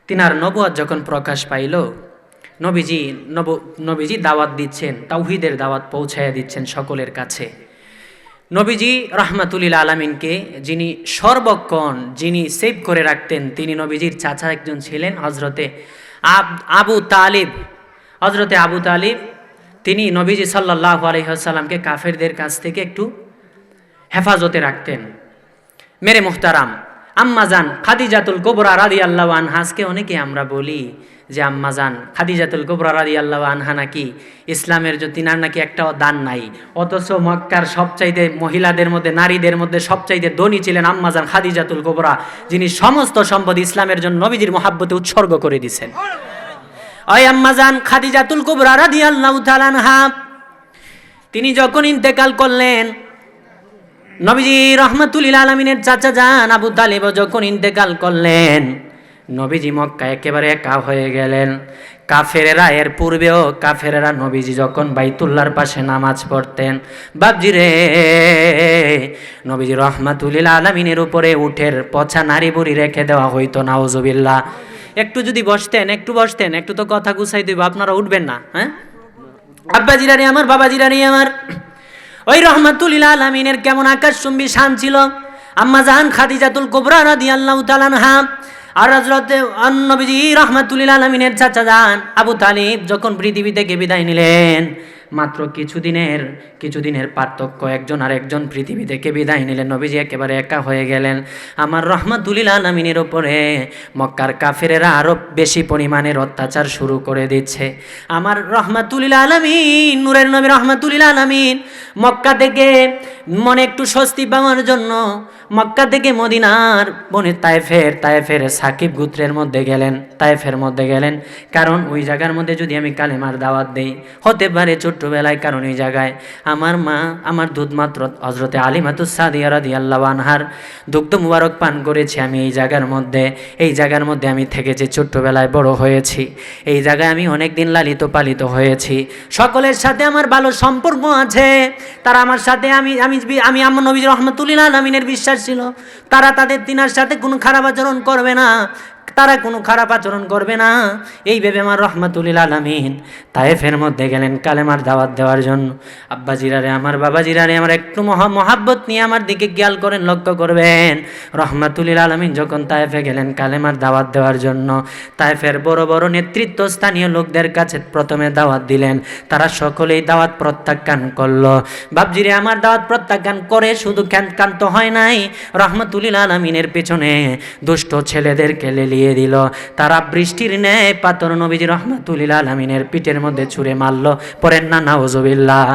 তিনার নবুয়ত যখন প্রকাশ পাইল, নবীজি দাওয়াত দিচ্ছেন, তাওহীদের দাওয়াত পৌঁছায়া দিচ্ছেন সকলের কাছে। নবীজি রাহমাতুল লিল আলামিনকে যিনি সর্বক্ষণ যিনি সেভ করে রাখতেন, তিনি নবীজির চাচা একজন ছিলেন হযরতে আবু তালিব। হযরতে আবু তালিব তিনি নবীজি সাল্লাল্লাহু আলাইহি ওয়াসাল্লামকে কাফেরদের কাছ থেকে একটু হেফাজতে রাখতেন। মেরে মুহতারাম, আম্মাজান খাদিজাতুল কুবরা রাদিয়াল্লাহু আনহাকে অনেকে আমরা বলি যে আম্মাজান খাদিজাতুল কুবরা রাদিয়াল্লাহু আনহা নাকি ইসলামের তিনার নাকি একটাও দান নাই, অথচ মক্কার সবচাইতে মহিলাদের মধ্যে, নারীদের মধ্যে সবচাইতে ধনী ছিলেন আম্মাজান খাদিজাতুল কুবরা, যিনি সমস্ত সম্পদ ইসলামের জন্য নবীজির মহাব্বতে উৎসর্গ করে দিয়েছেন। ওই আম্মাজান খাদিজাতুল কুবরা রাদিয়াল্লাহু তাআলা আনহা তিনি যখন ইন্তেকাল করলেন, নবীজি রাহমাতুল লিল আলামিনের চাচা যান আবু তালিব যখন ইন্তেকাল করলেন, নবীজি মক্কা একেবারে একা হয়ে গেলেন। কাফেরেরা এর পূর্বেও কাফেরেরা নবীজি যখন বাইতুল্লাহর পাশে নামাজ পড়তেন, বাপজি রে, নবীজি রাহমাতুল লিল আলামিনের উপরে উঠের পচা নারী বুড়ি রেখে দেওয়া হইতো, নাউজুবিল্লাহ। একটু যদি বসতেন, একটু তো কথা গুছাই দিব, আপনারা উঠবেন না? হ্যাঁ আব্বাজিরানি আমার, বাবাজিরানি আমার, ওই রাহমাতুল লিল আলামিনের কেমন আকাশচুম্বী শান ছিল। আম্মা জান খাদিজাতুল কুবরা রাদিয়াল্লাহু তাআলা আনহা আর হযরতে নবীজি রাহমাতুল লিল আলামিনের চাচা যান আবু তালিব যখন পৃথিবী থেকে বিদায় নিলেন, মাত্র কিছুদিনের পার্থক্য, একজন আর একজন পৃথিবী থেকে বিদায় নিলেন, নবীজি একেবারে একা হয়ে গেলেন। আমার রাহমাতুল লিল আলামিনের উপরে মক্কার কাফেরেরা আরো বেশি পরিমাণের অত্যাচার শুরু করে দিচ্ছে। আমার রাহমাতুল লিল আলামিন, নূরের নবী রাহমাতুল লিল আলামিন মক্কা থেকে মনে একটু স্বস্তি পাওয়ার জন্য মক্কা থেকে মদিনার বনে তায়েফের সাকিব গোত্রের মধ্যে গেলেন, তায়েফের মধ্যে গেলেন। কারণ ওই জায়গার মধ্যে যদি আমি কালেমার দাওয়াত দেই, হতে পারে ছোট্টবেলায়, কারণ ওই জায়গায় আমার মা আমার দুধ মাত্র হযরতে আলিমাতুস সাদিয়া রাদিয়াল্লাহু আনহার দুগ্ধ মুবারক পান করেছি আমি এই জায়গার মধ্যে আমি থেকেছি, ছোট্টবেলায় বড় হয়েছি এই জায়গায়, আমি অনেক দিন লালিত পালিত হয়েছি, সকলের সাথে আমার ভালো সম্পর্ক আছে। তারা আমার সাথে আমি আমার নবী রাহমাতুল লিল আলামিনের বিশ্বাস ছিল, তারা তিনার সাথে কোনো খারাপ আচরণ করবে না, এই ভেবে আমার রাহমাতুল লিল আলামিন তায়েফের মধ্যে গেলেন কালেমার দাওয়াত দেওয়ার জন্য। আব্বাজিরারে আমার, বাবাজিরারে আমার, একটু মহাব্বত নিয়ে আমার দিকে খেয়াল করেন, লক্ষ্য করবেন। রাহমাতুল লিল আলামিন যখন তায়েফে গেলেন কালেমার দাওয়াত দেওয়ার জন্য, তায়েফের বড় বড় নেতৃত্ব স্থানীয় লোকদের কাছে প্রথমে দাওয়াত দিলেন, তারা সকলেই দাওয়াত প্রত্যাখ্যান করলো। বাপজিরে আমার দাওয়াত প্রত্যাখ্যান করে শুধু ক্ষান্ত হয় নাই, রাহমাতুল লিল আলামিনের পেছনে দুষ্ট ছেলেদেরকে লেলিয়ে দিল। তারা বৃষ্টির ন্যায় পাথর নবীজি রাহমাতুল লিল আলামিনের পিঠের মধ্যে ছুঁড়ে মারলো। পড়েন না নাউজুবিল্লাহ।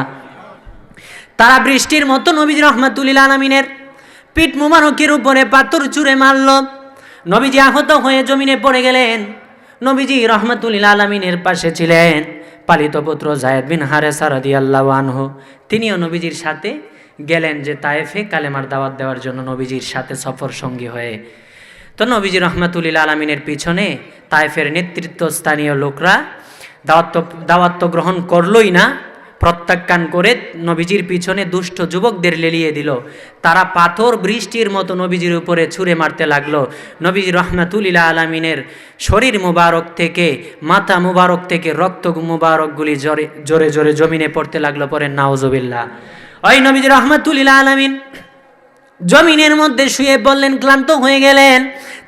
তারা বৃষ্টির মতো নবীজি রাহমাতুল লিল আলামিনের পিঠ মুবারকের উপরে পাথর ছুঁড়ে মারলো। নবীজি আহত হয়ে জমিনে পড়ে গেলেন। নবীজি রাহমাতুল লিল আলামিনের পাশে ছিলেন পালিত পুত্র যায়েদ বিন হারেসা রাদিয়াল্লাহু আনহু, তিনিও নবীজির সাথে গেলেন যে তায়েফে কালেমার দাওয়াত দেওয়ার জন্য নবীজির সাথে সফর সঙ্গী হয়ে। তো নবীজি রাহমাতুল লিল আলামিনের পিছনে তায়েফের নেতৃত্ব স্থানীয় লোকরা দাওয়াত গ্রহণ করলই না, প্রত্যাখ্যান করে নবীজির পিছনে দুষ্ট যুবকদের লেলিয়ে দিল। তারা পাথর বৃষ্টির মতো নবীজির উপরে ছুঁড়ে মারতে লাগলো। নবীজি রাহমাতুল লিল আলামিনের শরীর মুবারক থেকে, মাথা মুবারক থেকে রক্ত মুবারকগুলি জোরে জোরে জমিনে পড়তে লাগলো। পরে নাউজুবিল্লাহ। ওই নবীজি রাহমাতুল লিল আলামিন জমিনের মধ্যে শুয়ে পড়লেন, ক্লান্ত হয়ে গেলেন।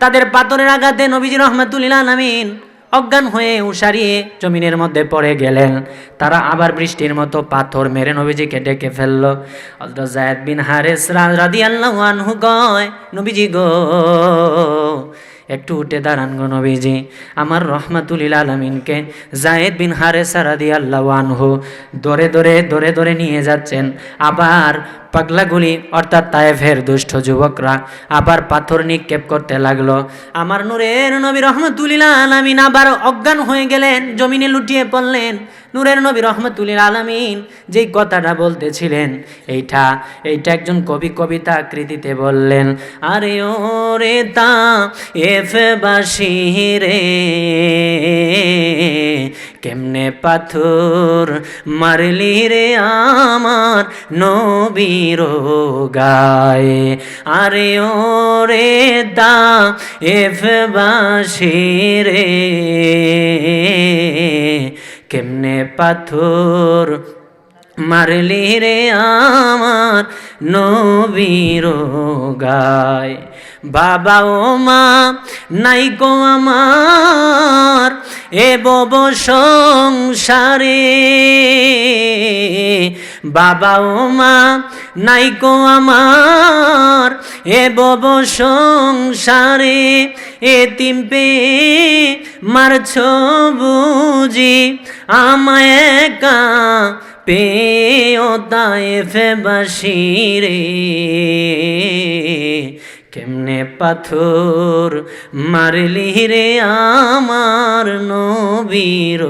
তাদের পাথরের আঘাতে নবীজি রাহমাতুল লিল আলামিন অজ্ঞান হয়ে উশারিয়ে জমিনের মধ্যে পড়ে গেলেন। তারা আবার বৃষ্টির মতো পাথর মেরে নবীজিকে ডেকে ফেলল। হযরত যায়েদ বিন হারেস রাদিয়াল্লাহু আনহু কয়, নবীজি গো, একটু উঠে দাঁড়ান গো নবীজি। আমার রাহমাতুল লিল আলামিনকে যায়েদ বিন হারেসা রাদিয়াল্লাহু আনহু ধরে ধরে নিয়ে যাচ্ছেন। আবার পাগলাগুলি অর্থাৎ তায়েফের দুষ্ট যুবকরা আবার পাথর নিক্ষেপ করতে লাগলো। আমার নূরের নবী রাহমাতুল লিল আলামিন আবার অজ্ঞান হয়ে গেলেন, জমিনে লুটিয়ে পড়লেন। নূরের নবী রাহমাতুল লিল আলামিন যেই কথাটা বলতেছিলেন, এইটা একজন কবি কবিতা আকৃতিতে বললেন। আরে ও রে তা এফবাসী রে, কেমনে পাথর মারলি রে আমার নবীর গায়ে। আরে ও রে দা এফবাসী রে, কেমনে পাথর মারলি রে আমার নবীর গায়। বাবা ও মা নাই গো আমার এ বব সংসারে, বাবা ও মা নাই গো আমার এ বব সংসারে, এতিম পেয়ে মারছ বুঝি আমায় একা পেও তায়েফবাসী রে, কেমনে পাথর মারলি রে আমার নবীর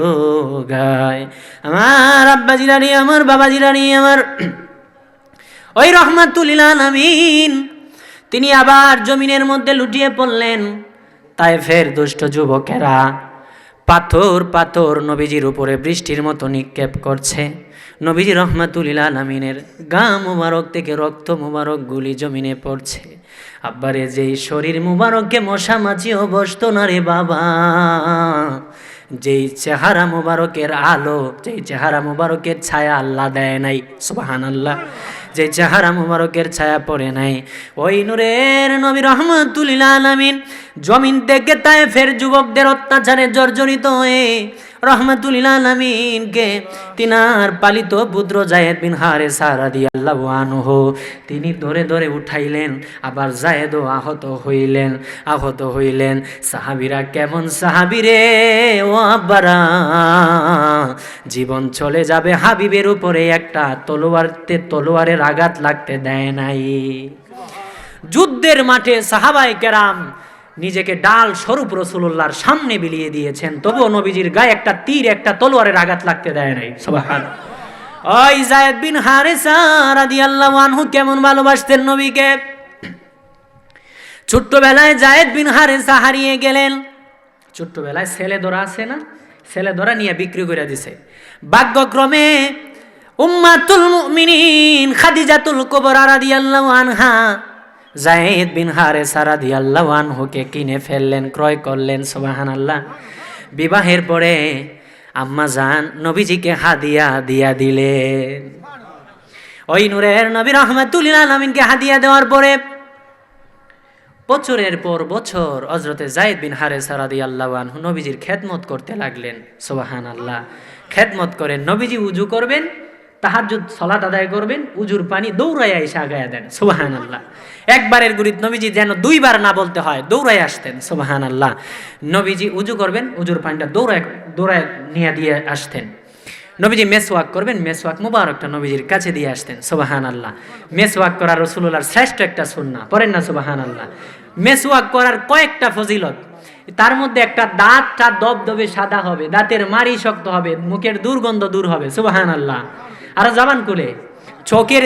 গায়। আমার আব্বাজিরানি আমার, বাবাজিরানি আমার, ওই রহমাতুল লিল আলামিন তিনি আবার জমিনের মধ্যে লুটিয়ে পড়লেন। তায়েফের দুষ্ট যুবকেরা পাথর পাথর নবীজির উপরে বৃষ্টির মতো নিক্ষেপ করছে। নবীজি রহমাতুল লিল আলামিনের গা মুবারক থেকে রক্ত মুবারক গুলি জমিনে পড়ছে। আব্বারে যেই শরীর মুবারককে মশা মাছিও বসতো না রে বাবা, যেই চেহারা মুবারকের আলো, যেই চেহারা মুবারকের ছায়া আল্লাহ দেয় নাই, সুবহানাল্লাহ, যে চেহারা মুবারকের ছায়া পড়ে নাই, ওই নূরের নবী রহমাতুল লিল আলামিন জমিন থেকে তায়েফের যুবকদের অত্যাচারে জর্জরিত হয়ে রহমাতুল লিল আলামিনকে তিনার পালিত পুত্র যায়েদ বিন হারেসা রাদিয়াল্লাহু আনহু তিনি ধরে ধরে উঠাইলেন। আবার যায়েদও আহত হইলেন। সাহাবীরা কেমন সাহাবীরে ও আব্বারা, জীবন চলে যাবে হাবিবের উপরে একটা তলোয়ারের আঘাত লাগতে দেয় নাই। যুদ্ধের মাঠে সাহাবায়ে কেরাম নিজেকে ডাল স্বরূপ রাসূলুল্লাহর সামনে বিলিয়ে দিয়েছেন, তবুও নবীজির গায়ে একটা তীর, একটা তলোয়ারের আঘাত লাগতে দেয় নাই। সুবহানাল্লাহ। ওই যায়েদ বিন হারেসা রাদিয়াল্লাহু আনহু কেমন ভালোবাসতেন নবীকে। ছোট্টবেলায় যায়েদ বিন হারেসা হারিয়ে গেলেন। ছোট্টবেলায় ছেলে ধরা আছে না, ছেলে ধরা নিয়ে বিক্রি করে দিছে। ভাগ্যক্রমে উম্মাতুল মুমিনিন খাদিজাতুল কুবরা রাদিয়াল্লাহু আনহা যায়েদ বিন হারেসা রাদিয়াল্লাহু আনহুকে কিনে ফেললেন, ক্রয় করলেন। সুবহানাল্লাহ। বিবাহের পরে আম্মা জান নবীজিকে হাদিয়া দিয়া দিলেন। ওই নূরের নবী রহমাতুল লিল আলামিনকে হাদিয়া দেওয়ার পরে বছরের পর বছর হযরতে যায়েদ বিন হারেসা রাদিয়াল্লাহু আনহু নবীজির খেদমত করতে লাগলেন। সুবহানাল্লাহ। খেদমত করেন, নবীজি উযু করবেন, তাহাজ্জুদ সালাত আদায় করবেন, উজুর পানি দৌড়াইয়া এসে আগায়া দেন। সুবহানাল্লাহ। একবারের গুরিত নবীজি যেন দুইবার না বলতে হয়, দৌড়াই আসতেন। সুবহানাল্লাহ। নবীজি উজু করবেন, উজুর পানিটা দৌড়ায় নিয়ে দিয়ে আসতেন। নবীজি মেসওয়াক করবেন, মেসওয়াক মুবারকটা নবীজির কাছে দিয়ে আসতেন। সুবহানাল্লাহ। মেসওয়াক করা রাসূলুল্লাহর শ্রেষ্ঠ একটা সুন্নাহ, পড়েন না সুবহানাল্লাহ। মেসওয়াক করার কয়েকটা ফজিলত, তার মধ্যে একটা দাঁতটা দবদবে সাদা হবে, দাঁতের মাড়ি শক্ত হবে, মুখের দুর্গন্ধ দূর হবে। সুবহানাল্লাহ। আর জবান খুলে চোখের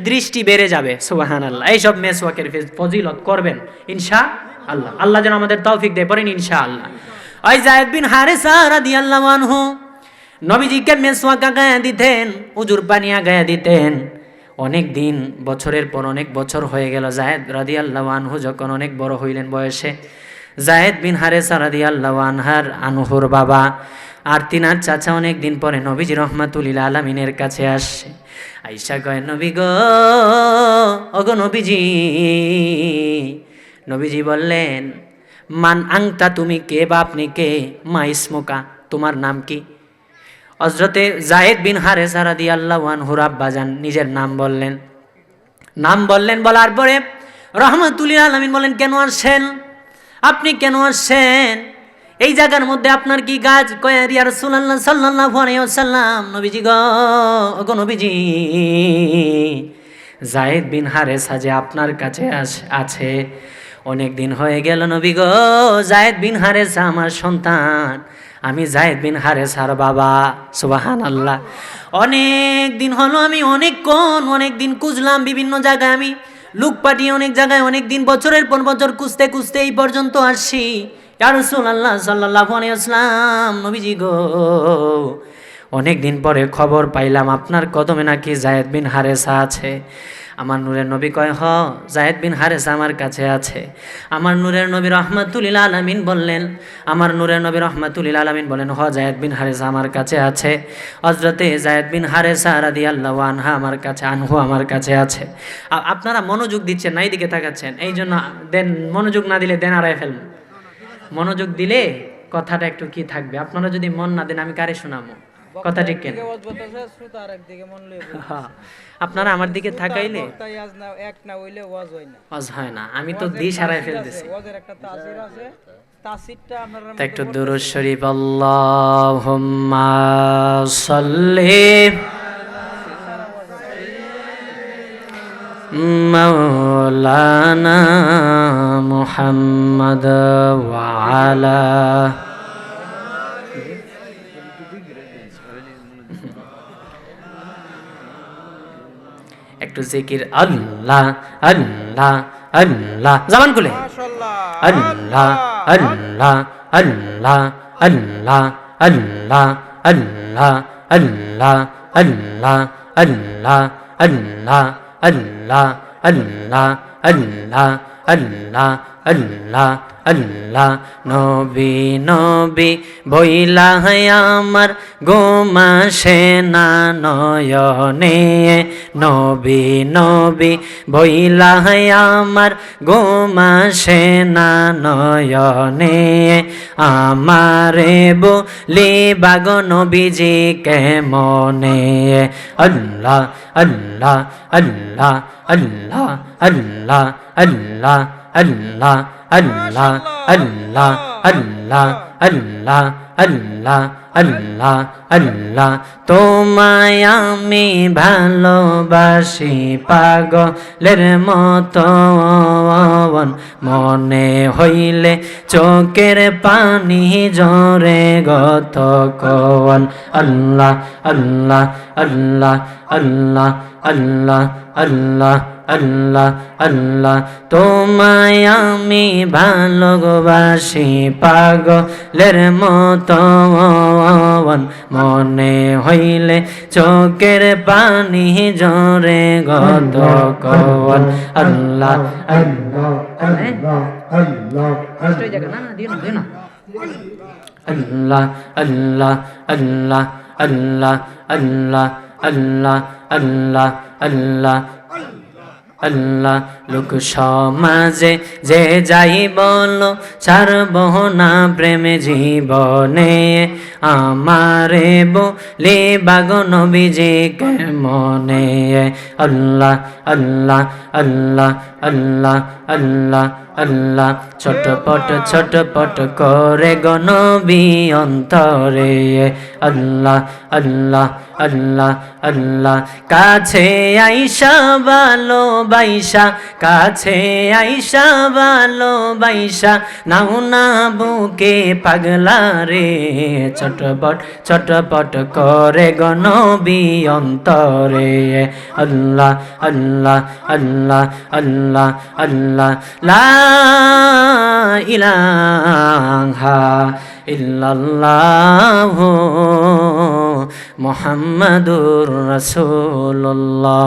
দৃষ্টি বেড়ে যাবে। সুবহানাল্লাহ। এইসব মেসওয়াকের ফজিলত করবেন ইনশাআল্লাহ। আল্লাহ যেন আমাদের তৌফিক দেয়, পড়েন ইনশাআল্লাহ। ওই যায়েদ বিন হারেসা রাদিয়াল্লাহু আনহু নবীজিকে মেসওয়াক আগায়া দিতেন, উজুর পানি আগায়া দিতেন। অনেক দিন, বছরের পর অনেক বছর হয়ে গেল। যায়েদ রাদিয়াল্লাহু আনহু যখন অনেক বড় হইলেন বয়সে, যায়েদ বিন হারেসা রাদিয়াল্লাহু আনহুর বাবা আর তিনার চাচা অনেক দিন পরে নবীজি রহমাতুল লিল আলামিনের কাছে আসে। আয়েশা কয়, নবী গো, ওগো নবীজি। নবীজি বললেন, মান আংতা, তুমি কে বা আপনি কে? মা ইসমুকা, তোমার নাম কি? হযরতে যায়েদ বিন হারেসা রাদিয়াল্লাহু আনহুর আব্বাজান নিজের নাম বললেন। বলার পরে রহমাতুল লিল আলামিন বলেন, কেন আসছেন আপনি, কেন আসছেন? এই জায়গার মধ্যে আপনার কি কাজ? কয়, ইয়া রাসূলুল্লাহ সাল্লাল্লাহু আলাইহি ওয়াসাল্লাম, নবীজি গো, ওগো নবীজি, যায়েদ বিন হারেসা যে আপনার কাছে আছে, অনেক দিন হয়ে গেল নবী গো। যায়েদ বিন হারেসা আমার সন্তান, আমি যায়েদ বিন হারেসার বাবা। সুবহানাল্লাহ। অনেক দিন হলো, আমি অনেক দিন খুঁজলাম বিভিন্ন জায়গায়, আমি লোক পাঠিয়ে অনেক জায়গায়, অনেক দিন, বছরের পর বছর খুঁজতে এই পর্যন্ত আসছি। ইয়া রাসূলুল্লাহ সাল্লাল্লাহু আলাইহি ওয়াসাল্লাম, নবীজি গো, অনেক দিন পরে খবর পাইলাম আপনার কদমে নাকি যায়েদ বিন হারেসা আছে। আমার নূরের নবী কয়, হ, যায়েদ বিন হারেসা আমার কাছে আছে। আমার নূরের নবী রহমাতুল লিল আলামিন বললেন, হ, যায়েদ বিন হারেসা আমার কাছে আছে। হযরতে যায়েদ বিন হারেসা রাদিয়াল্লাহু আনহু আমার কাছে আছে। আপনারা মনোযোগ দিচ্ছেন না, এইদিকে তাকাচ্ছেন, এই জন্য দেন, মনোযোগ না দিলে দেন আড়াই ফেলবেন। মনোযোগ দিলে কথাটা একটু কি থাকবে। আপনারা যদি মন না দেন আমি কারে শোনাবো? কথা ঠিক কেন? আপনারা আমার দিকে তাকাইলে ওয়াজ হয় না, আমি তো দিশ হারাই ফেলতেছি। একটু দুরূদ শরীফ, আল্লাহুম্মা সাল্লি মাওলানা মুহাম্মদ ওয়া আলা একটু জিকির আল্লাহ আল্লাহ আল্লাহ জবান খুলে আল্লাহ আল্লাহ আল্লাহ আল্লাহ আল্লাহ আল্লাহ আল্লাহ আল্লাহ আল্লাহ আল্লাহ আল্লাহ আল্লাহ আল্লাহ আল্লাহ আল্লাহ আল্লাহ নবী নবী বইলা আমার গোমাসে না নয়নে নবী নবী বইলা আমার গোমাসে না নয়নে আমারে বলি বাগ নবীজি কেমনে আল্লাহ আল্লাহ আল্লাহ আল্লাহ আল্লাহ আল্লাহ আল্লাহ আল্লাহ আল্লাহ আল্লাহ আল্লাহ আল্লাহ আল্লাহ আল্লাহ তোমায় আমি ভালোবাসি পাগলের মতন মনে হইলে চোখের পানি জরে গত কন আল্লাহ আল্লাহ আল্লাহ আল্লাহ আল্লাহ আল্লাহ আল্লাহ আল্লাহ তোমায় আমি ভালোবাসি পাগলের মতন মনে হইলে চোখের পানি জরে গত কন আল্লাহ আল্লাহ আল্লাহ আল্লাহ আল্লাহ আল্লাহ আল্লাহ আল্লাহ আল্লাহ আল্লাহ আল্লাহ আল্লাহ আল্লাহ লোক সমাজে যে যাই বলো ছাড়ব না প্রেম জীবনে আমারে বলে বাগ নবীজি কেমনে আল্লাহ আল্লাহ আল্লাহ আল্লাহ আল্লাহ আল্লাহ ছটপট করে গনবী অন্তরে আল্লাহ আল্লাহ আল্লাহ আল্লাহ কাছে আইসা ভালো বাইসা কাছে আইসা ভালো বাইসা নাও না বুকে পাগলা রে ছটপট করে গনবী অন্তরে আল্লাহ আল্লাহ আল্লাহ আল্লাহ আল্লাহ লা ইলাহা ইল্লাল্লাহু মুহাম্মাদুর রাসূলুল্লাহ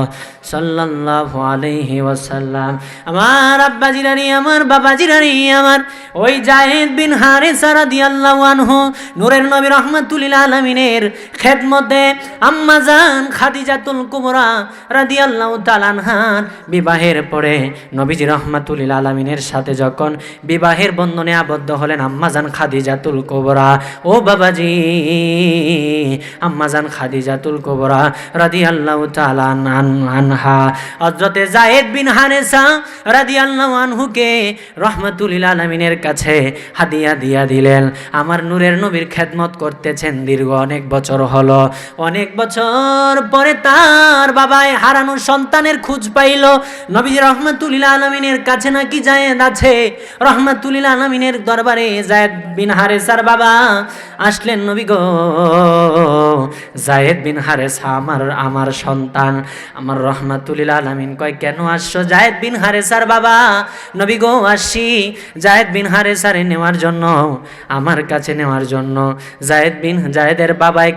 সাল্লাল্লাহু আলাইহি ওয়াসাল্লাম। আমার আব্বা জিরানি আমার বাবা জিরানি আমার ওই যায়েদ বিন হারিসা রাদিয়াল্লাহু আনহু নূরের নবী রাহমাতুল আলামিনের খেদমতে আম্মা জান খাদিজাতুল কুবরা রাদিয়াল্লাহু তাআলা আনহার বিবাহের পরে নবীজি রাহমাতুল আলামিনের সাথে যখন বিবাহের বন্ধনে আবদ্ধ হলেন আম্মা জান খাদিজাতুল কুবরা ও বাবাজি আম্মা জান খাদিজাতুল কুবরা রাদিয়াল্লাহু তাআলা আনহা হযরতে যায়েদ বিন হারিসা রাদিয়াল্লাহু আনহুকে রাহমাতুল আলামিনের কাছে হাদিয়া দিয়া দিলেন। আমার নূরের নবীর খেদমত করতেছেন দীর্ঘ অনেক বছর হলো। অনেক বছর পরে তার বাবাই হারানো সন্তানের খোঁজ পাইল। নবী রাহমাতুল আলামিনের কাছে নাকি যায়েদ আছে। রাহমাতুল আলামিনের দরবারে যায়েদ বিন হারিসার বাবা আসলেন। নবী গো যায়েদ বিন হারিসা আমার সন্তান। আমার রাহমাতুল আলামিন কয় কেন আসছো যায়েদ বিন হারিসার বাবা? নবী গো আসি যায়েদ বিন হারিসারে নেওয়ার জন্য, আমার কাছে নেওয়ার জন্য। যায়েদের বাবাই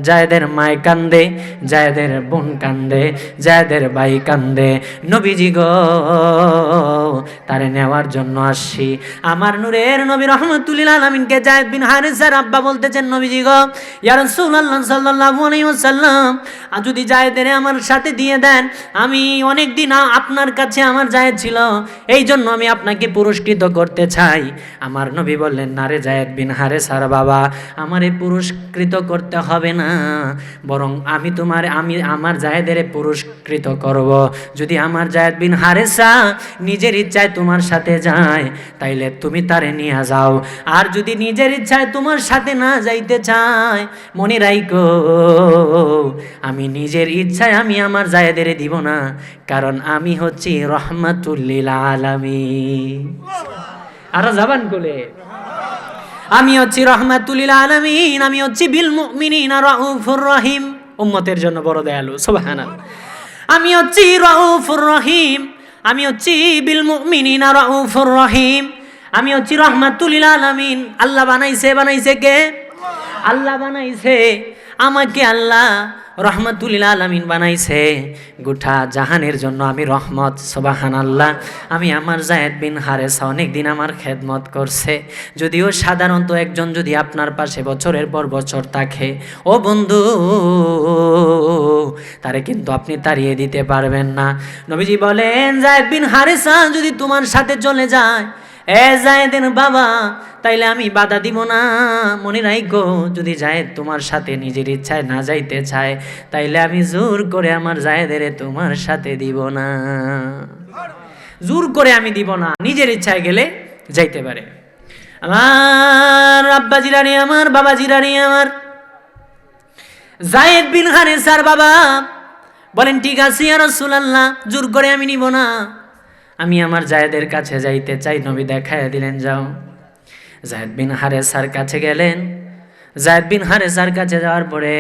যায়েদের মায় কান্দে, যায়েদের বোন কান্দে, যায়েদের ভাই কান্দে। নবীজি গো তারে নেওয়ার জন্য আসছি। আমার নূরের নবী রাহমাতুল আলামিনকে যায়েদ বিন হারিসার আব্বা বলতেছেন নবীজি গো ইয়া রাসূলুল্লাহ সাল্লাল্লাহু আলাইহি ওয়াসাল্লাম যদি যায়েদের আমার সাথে দিয়ে দেন, আমি অনেক দিন আপনার কাছে আমার যায়েদ ছিল, এই জন্য আমি আপনাকে পুরস্কৃত করতে চাই। আমার নবী বললেন না রে যায়েদ বিন হারিসার বাবা, আমারে পুরস্কৃত করতে হবে না, বরং আমি আমার যায়েদের পুরস্কৃত করব। যদি আমার যায়েদ বিন হারিসা নিজের ইচ্ছায় তোমার সাথে যায় তাইলে তুমি তারে নিয়ে যাও, আর যদি নিজের ইচ্ছায় তোমার সাথে না যাইতে চায় মনে রাখো আমি নিজের ইচ্ছায় আমি আমার যায়েদের দিব না, কারণ আমি হচ্ছি রহমাতুল লিল আলামিন। আর জবান খুলে আমি হচ্ছি রহমাতুল লিল আলামিন, আমি হচ্ছি বিল মুমিনিনা রাউফুর রহিম, উম্মতের জন্য বড় দয়ালু। সুবহানাল্লাহ। আমি হচ্ছি রাউফুর রহিম, আমি হচ্ছি বিল মুমিনিনা রাউফুর রহিম, আমি হচ্ছি রহমাতুল লিল আলামিন। আল্লাহ বানাইছে কে? আল্লাহ বানাইছে আমাকে, আল্লাহ রহমাতুল লিল আলামিন বানাইছে। গোটা জাহানের জন্য আমি রহমত, সুবহানাল্লাহ। আমি আমার যায়েদ বিন হারেসা অনেকদিন আমার খেদমত করছে। যদিও সাধারণত একজন যদি আপনার পাশে বছরের পর বছর থাকে, ও বন্ধু, তারে কিন্তু আপনি তাড়িয়ে দিতে পারবেন না। নবীজি বলেন, যায়েদ বিন হারেসা যদি তোমার সাথে চলে যায়, এ যায়েদের বাবা, তাইলে আমি বাধা দিব না। মনে রাখো, যদি যায়েদ তোমার সাথে নিজের ইচ্ছায় না যাইতে চায়, তাইলে আমি জোর করে আমার যায়েদের তোমার সাথে দিব না। জোর করে আমি দিব না, নিজের ইচ্ছায় গেলে যাইতে পারে। আমার আব্বা জিরানি, আমার বাবা জিরানি, আমার যায়েদ বিন হারেসার বাবা বলেন, ঠিক আছে ইয়া রাসূলুল্লাহ, জোর করে আমি নিব না, আমি আমার যায়েদের কাছে যাইতে চাই। নবী দেখাইয়া দিলেন, যাও। যায়েদ বিন হারেসার কাছে গেলেন। যায়েদ বিন হারেসার কাছে যাওয়ার পরে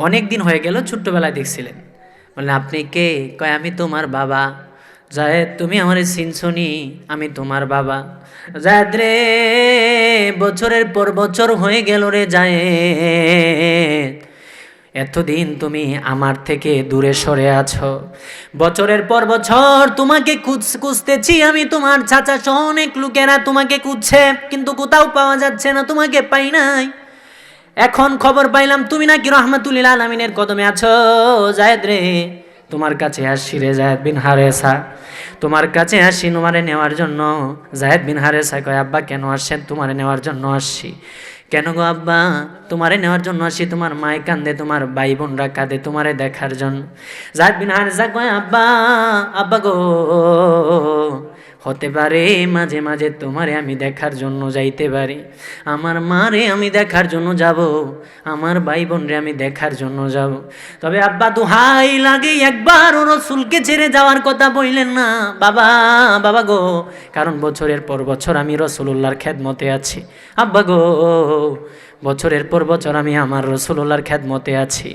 অনেক দিন হয়ে গেল, ছোট্টবেলায় দেখছিলেন। বললেন, আপনি কে? কয়, আমি তোমার বাবা। যায়েদ, তুমি আমার চিনছনি? আমি তোমার বাবা। যায়েদ রে, বছরের পর বছর হয়ে গেল রে যায়েদ, এতদিন তুমি আমার থেকে দূরে সরে আছো। বছরের পর বছর তোমাকে খুঁজতেছি আমি, তোমার চাচা সহ অনেক লোকেরা তোমাকে খুঁজছে, কিন্তু কোথাও পাওয়া যাচ্ছে না, তোমাকে পাই নাই। এখন খবর পাইলাম তুমি নাকি রহমাতুল লিল আলামিনের কদমে আছো। যায়েদ রে, তোমার কাছে আসছি রে যায়েদ বিন হারেসা, তোমার কাছে আসি তোমারে নেওয়ার জন্য। যায়েদ বিন হারেসা কয়, আব্বা কেন আসছেন? তোমারে নেওয়ার জন্য আসছি। কেন গো আব্বা? তোমারে নেওয়ার জন্য আসি, তোমার মায় কান্দে, তোমার ভাই বোনরা কাঁদে তোমারে দেখার জন্য। যায়েদ বিন হারেসা কয়, আব্বা, আব্বা গো, হতে পারে মাঝে মাঝে তোমারে আমি দেখার জন্য যাইতে পারি, আমার মারে আমি দেখার জন্য যাব, আমার ভাই বোনরে আমি দেখার জন্য যাব। তবে আব্বা, দোহাই লাগে, একবার ও রাসূলকে ছেড়ে যাওয়ার কথা বললেন না বাবা, বাবা গো, কারণ বছরের পর বছর আমি রাসূলুল্লাহর খেদমতে আছি। আব্বা গো, বছরের পর বছর আমি আমার রাসূলুল্লাহর খেদমতে আছি।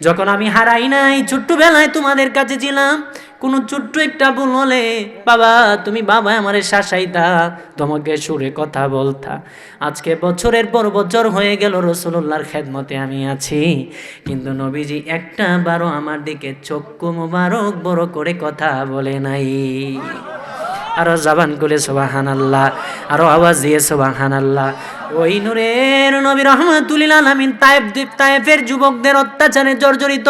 যখন আমি হারাই নাই, ছোট্টবেলায় তোমাদের কাছে ছিলাম, কোনো ছোট্ট একটা ভুল হলে বাবা, তুমি বাবা আমারে শাসাইতা, তোমাকে সুরে কথা বলতা। আজকে বছরের পর বছর হয়ে গেল রাসূলুল্লাহর খেদমতে আমি আছি, কিন্তু নবীজি একটা বারও আমার দিকে চক্ষু মোবারক বড় করে কথা বলে নাই। আরো জবান খুলে সুবহানাল্লাহ, আরো আওয়াজ দিয়ে সুবহানাল্লাহ। ওই নূরের নবী রহমাতুল লিল আলামিন তায়েফের যুবকদের অত্যাচারে জর্জরিত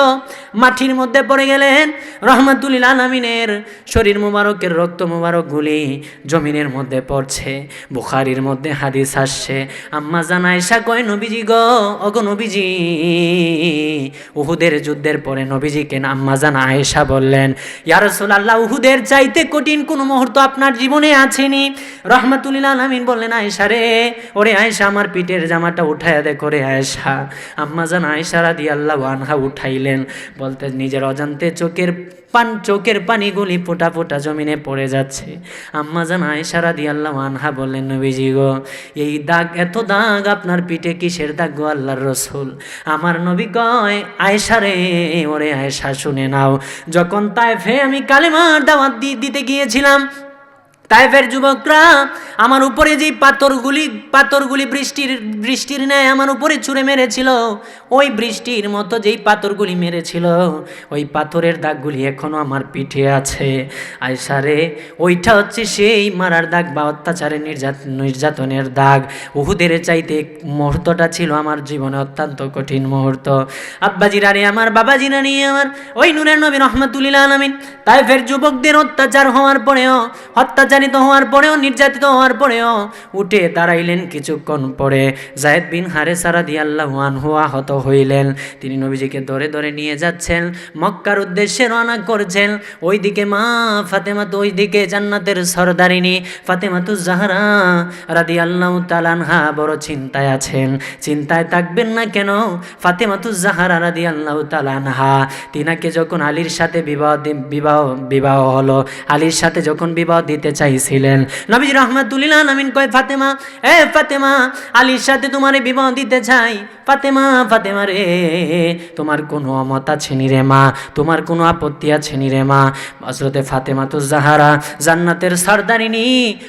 মাটির মধ্যে পড়ে গেলেন। রহমাতুল লিল আলামিনের শরীর মুবারকের রক্ত মুবারকগুলি জমিনের মধ্যে পড়ছে। বুখারীর মধ্যে হাদিস আসছে, আম্মা জান আয়েশা কয়, নবীজি গো, ওগো নবীজি, উহুদের যুদ্ধের পরে নবীজিকে আম্মা জান আয়েশা বললেন, ইয়া রাসূলুল্লাহ, উহুদের চাইতে কঠিন কোন মুহূর্ত আপনার জীবনে আছেনি? রহমাতুল লিল আলামিন বললেন, আয়েশা রে, ওরে আয়েশা, আমার পিঠের জামাটা উঠাইয়া দেখো রে আয়েশা। আম্মা জান আয়েশা রাদিয়াল্লাহু আনহা উঠাইলেন, বলতে নিজের অজান্তে চোখের পানিগুলি ফোঁটা ফোঁটা জমিনে পড়ে যাচ্ছে। আম্মা জান আয়েশা রাদিয়াল্লাহু আনহা বললেন, নবীজি গো, এই দাগ, এত দাগ আপনার পিঠে কিসের দাগ গো আল্লাহর রাসূল? আমার নবী কয়, আয়েশা রে, ওরে আয়েশা, শুনে নাও, যখন তায়েফে আমি কালেমার দাওয়াত দিতে গিয়েছিলাম, তায়েফের যুবকরা আমার উপরে যেই পাথরগুলি বৃষ্টির ন্যায় আমার উপরে ছুঁড়ে মেরেছিল, ওই বৃষ্টির মতো যেই পাথরগুলি মেরেছিল, ওই পাথরের দাগগুলি এখনো আমার পিঠে আছে। আয়েশা রে, ওইটা হচ্ছে সেই মারার দাগ বা অত্যাচারের নির্যাতনের দাগ। উহুদের চাইতে মুহূর্তটা ছিল আমার জীবনে অত্যন্ত কঠিন মুহূর্ত। আব্বাজিরা রে, আমার বাবাজিরা নিয়ে আমার, ওই নূরের নবী রহমাতুল লিল আলামিন তায়েফের যুবকদের অত্যাচার হওয়ার পরেও, অত্যাচারিত হওয়ার পরেও, নির্যাতিত হওয়ার পরেও উঠে দাঁড়াইলেন। কিছুক্ষণ পরে যায়েদ বিন হারেসা রাদিয়াল্লাহু আনহু আহত হইলেন। তিনি নবীজিকে ধরে ধরে নিয়ে যাচ্ছেন, মক্কার উদ্দেশ্যে রওনা করছেন। ওইদিকে মা ফাতেমা, তো ওইদিকে জান্নাতের সরদারিনী ফাতেমাতুজ জাহরা রাদিয়াল্লাহু তাআলা আনহা বড় চিন্তায় আছেন। চিন্তায় থাকবেন না কেন? ফাতেমাতুজ জাহরা রাদিয়াল্লাহু তাআলা আনহা, তিনাকে যখন আলীর সাথে বিবাহ হলো, আলীর সাথে যখন বিবাহ দিতে চাই চাইছিলেন। নবীজি রাহমাতুল লিল আলামিন কয় ফাতেমা, এ ফাতেমা, আলীর সাথে তোমারে বিবাহ দিতে চাই। ফাতেমা, ফাতেমা রে, তোমার কোনো অমত আছে নি রে মা, তোমার কোনো আপত্তি আছে নি রে মা? হযরতে ফাতেমাতুজ জাহরা, জান্নাতের সরদারিনী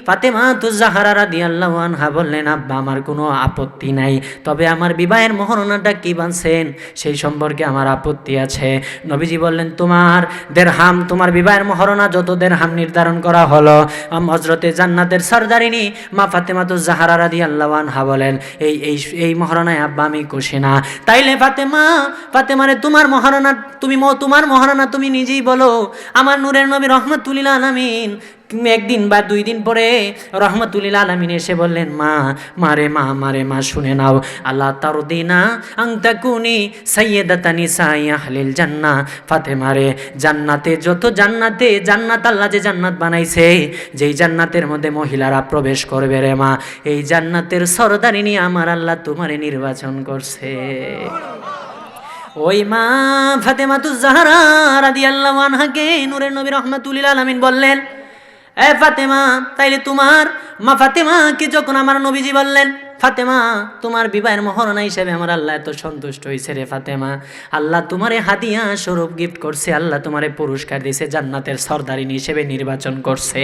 ফাতেমাতুজ জাহরা রাদিয়াল্লাহু আনহা বললেন, আব্বা আমার কোনো আপত্তি নাই, তবে আমার বিবাহের মহরণাটা কি বানছেন সেই সম্পর্কে আমার আপত্তি আছে। নবীজি বললেন, তোমার দেরহাম, তোমার বিবাহের মহরণা যত দেরহাম নির্ধারণ করা হলো। হযরতে জান্নাতের সরদারিনী মা ফাতেমাতুজ জাহরা রাদিয়াল্লাহু আনহা বলেন, এই মহরণায় আব্বা আমি খুশি না। তাইলে ফাতেমা, ফাতেমারে তোমার মহারণা তোমার মহারণা তুমি নিজেই বলো। আমার নূরের নবী রহমাতুল লিল আলামিন একদিন বা 2 দিন পরে রহমাতুল লিল আলামিন এসে বললেন, মারে মা শুনে নাও, আল্লাহ তারদিনা আন তাকুনি সাইয়্যিদাতান নিসাই আহলিল জান্নাহ। ফাতেমারে, জান্নাত আল্লাহ যে জান্নাত বানাইছে, যেই জান্নাতের মধ্যে মহিলারা প্রবেশ করবে রে মা, এই জান্নাতের সরদারিনী আমার আল্লাহ তোমারে নির্বাচন করছে। ওই মা ফাতেমাতুজ জাহরা রাদিয়াল্লাহু আনহাকে নূরের নবী রহমাতুল লিল আলামিন বললেন, এ ফাতেমা, তাইলে তোমার মা ফাতেমাকে যখন আমার নবীজি বললেন, ফাতেমা তোমার বিবাহের মহরণা হিসেবে আমার আল্লাহ এত সন্তুষ্ট হয়েছে রে ফাতেমা, আল্লাহ তোমারে হাদিয়া স্বরূপ গিফট করছে, আল্লাহ তোমারে পুরস্কার দিয়েছে, জান্নাতের সরদারিনী হিসেবে নির্বাচন করছে।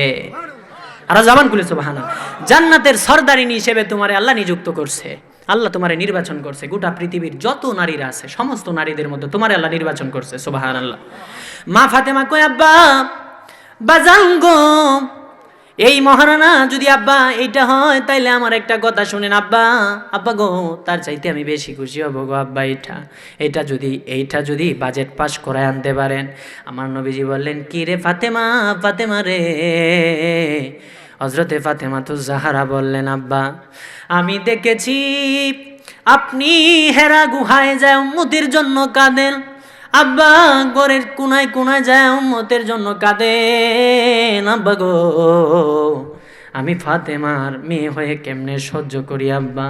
আর জবান খুলে সুবহানাল্লাহ। জান্নাতের সরদারিনী হিসেবে তোমারে আল্লাহ নিযুক্ত করছে, আল্লাহ তোমারে নির্বাচন করছে। গোটা পৃথিবীর যত নারীরা আছে সমস্ত নারীদের মধ্যে তোমারে আল্লাহ নির্বাচন করছে। সুবহানাল্লাহ। মা ফাতেমা কয়, আব্বা বাজাঙ্গো, এই মহারানা যদি আব্বা এইটা হয় তাইলে আমার একটা কথা শুনেন আব্বা গো, তার চাইতে আমি বেশি খুশি হব গো আব্বা। এইটা যদি বাজেট পাস করায় আনতে পারেন। আমার নবীজি বললেন, কি রে ফাতেমা রে? হযরতে ফাতেমাতুজ জাহরা বললেন, আব্বা আমি দেখেছি আপনি হেরা গুহায় যায় উম্মতের জন্য কাঁদেন। আব্বা ঘরের কোনায় যায় উম্মতের জন্য কাঁদেন। আব্বা গো, আমি ফাতেমার মেয়ে হয়ে কেমনে সহ্য করি আব্বা,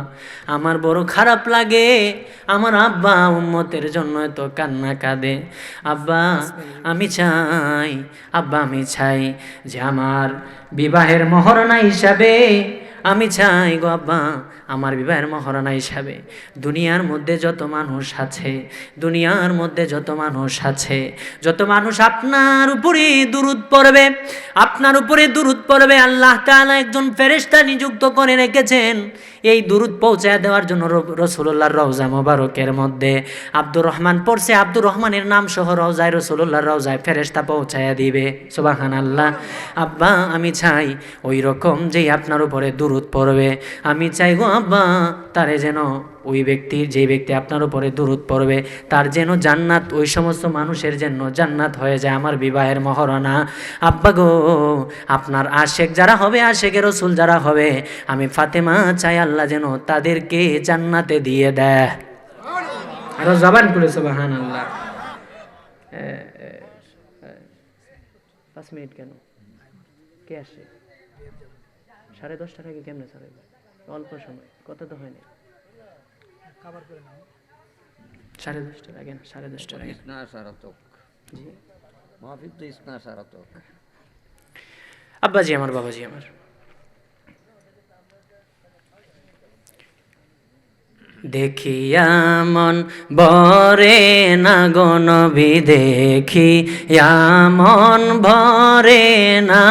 আমার বড় খারাপ লাগে। আমার আব্বা উম্মতের জন্য এত কান্না কাঁদে। আব্বা আমি চাই যে আমার বিবাহের মহরণা হিসাবে আমি চাই গো আব্বা, আমার বিবাহের মহরণা হিসাবে দুনিয়ার মধ্যে যত মানুষ আছে, যত মানুষ আপনার উপরে দুরূদ পড়বে, আল্লাহ তাআলা একজন ফেরেশতা নিযুক্ত করে রেখেছেন এই দুরূদ পৌঁছায় দেওয়ার জন্য। রাসূলুল্লাহর রওজা মোবারকের মধ্যে আব্দুর রহমান পড়ছে, আব্দুর রহমানের নাম সহ রওজায় রাসূলুল্লাহর রওজায় ফেরেশতা পৌঁছায়া দিবে। সুবহানাল্লাহ। আব্বা আমি চাই ওই রকম যেই আপনার উপরে দুরূদ পড়বে, আমি চাই গো আব্বা তারে যেন যে ব্যক্তি আপনার উপরে দুরূদ পড়বে তার যেন জান্নাত, ওই সমস্ত মানুষের জন্য জান্নাত হয়ে যায় আমার বিবাহের মহরণা। আব্বা গো, আপনার আশেক যারা হবে, আশেকের রাসূল যারা হবে, আমি ফাতেমা চাই আল্লাহ যেন তাদেরকে জান্নাতে দিয়ে দেয়। আরো জবান করে সুবহানাল্লাহ। 5 মিনিট কেন? কে আসে? 10:30টার আগে কেমনে ছাড়ে? অল্প সময়, কথা তো হয়নি। 10:30টার আগে, 10:30টার আগে আব্বাজি আমার, বাবাজি আমার, দেখিয়া মন ভরে না গো নবী, দেখিয়া মন ভরে না,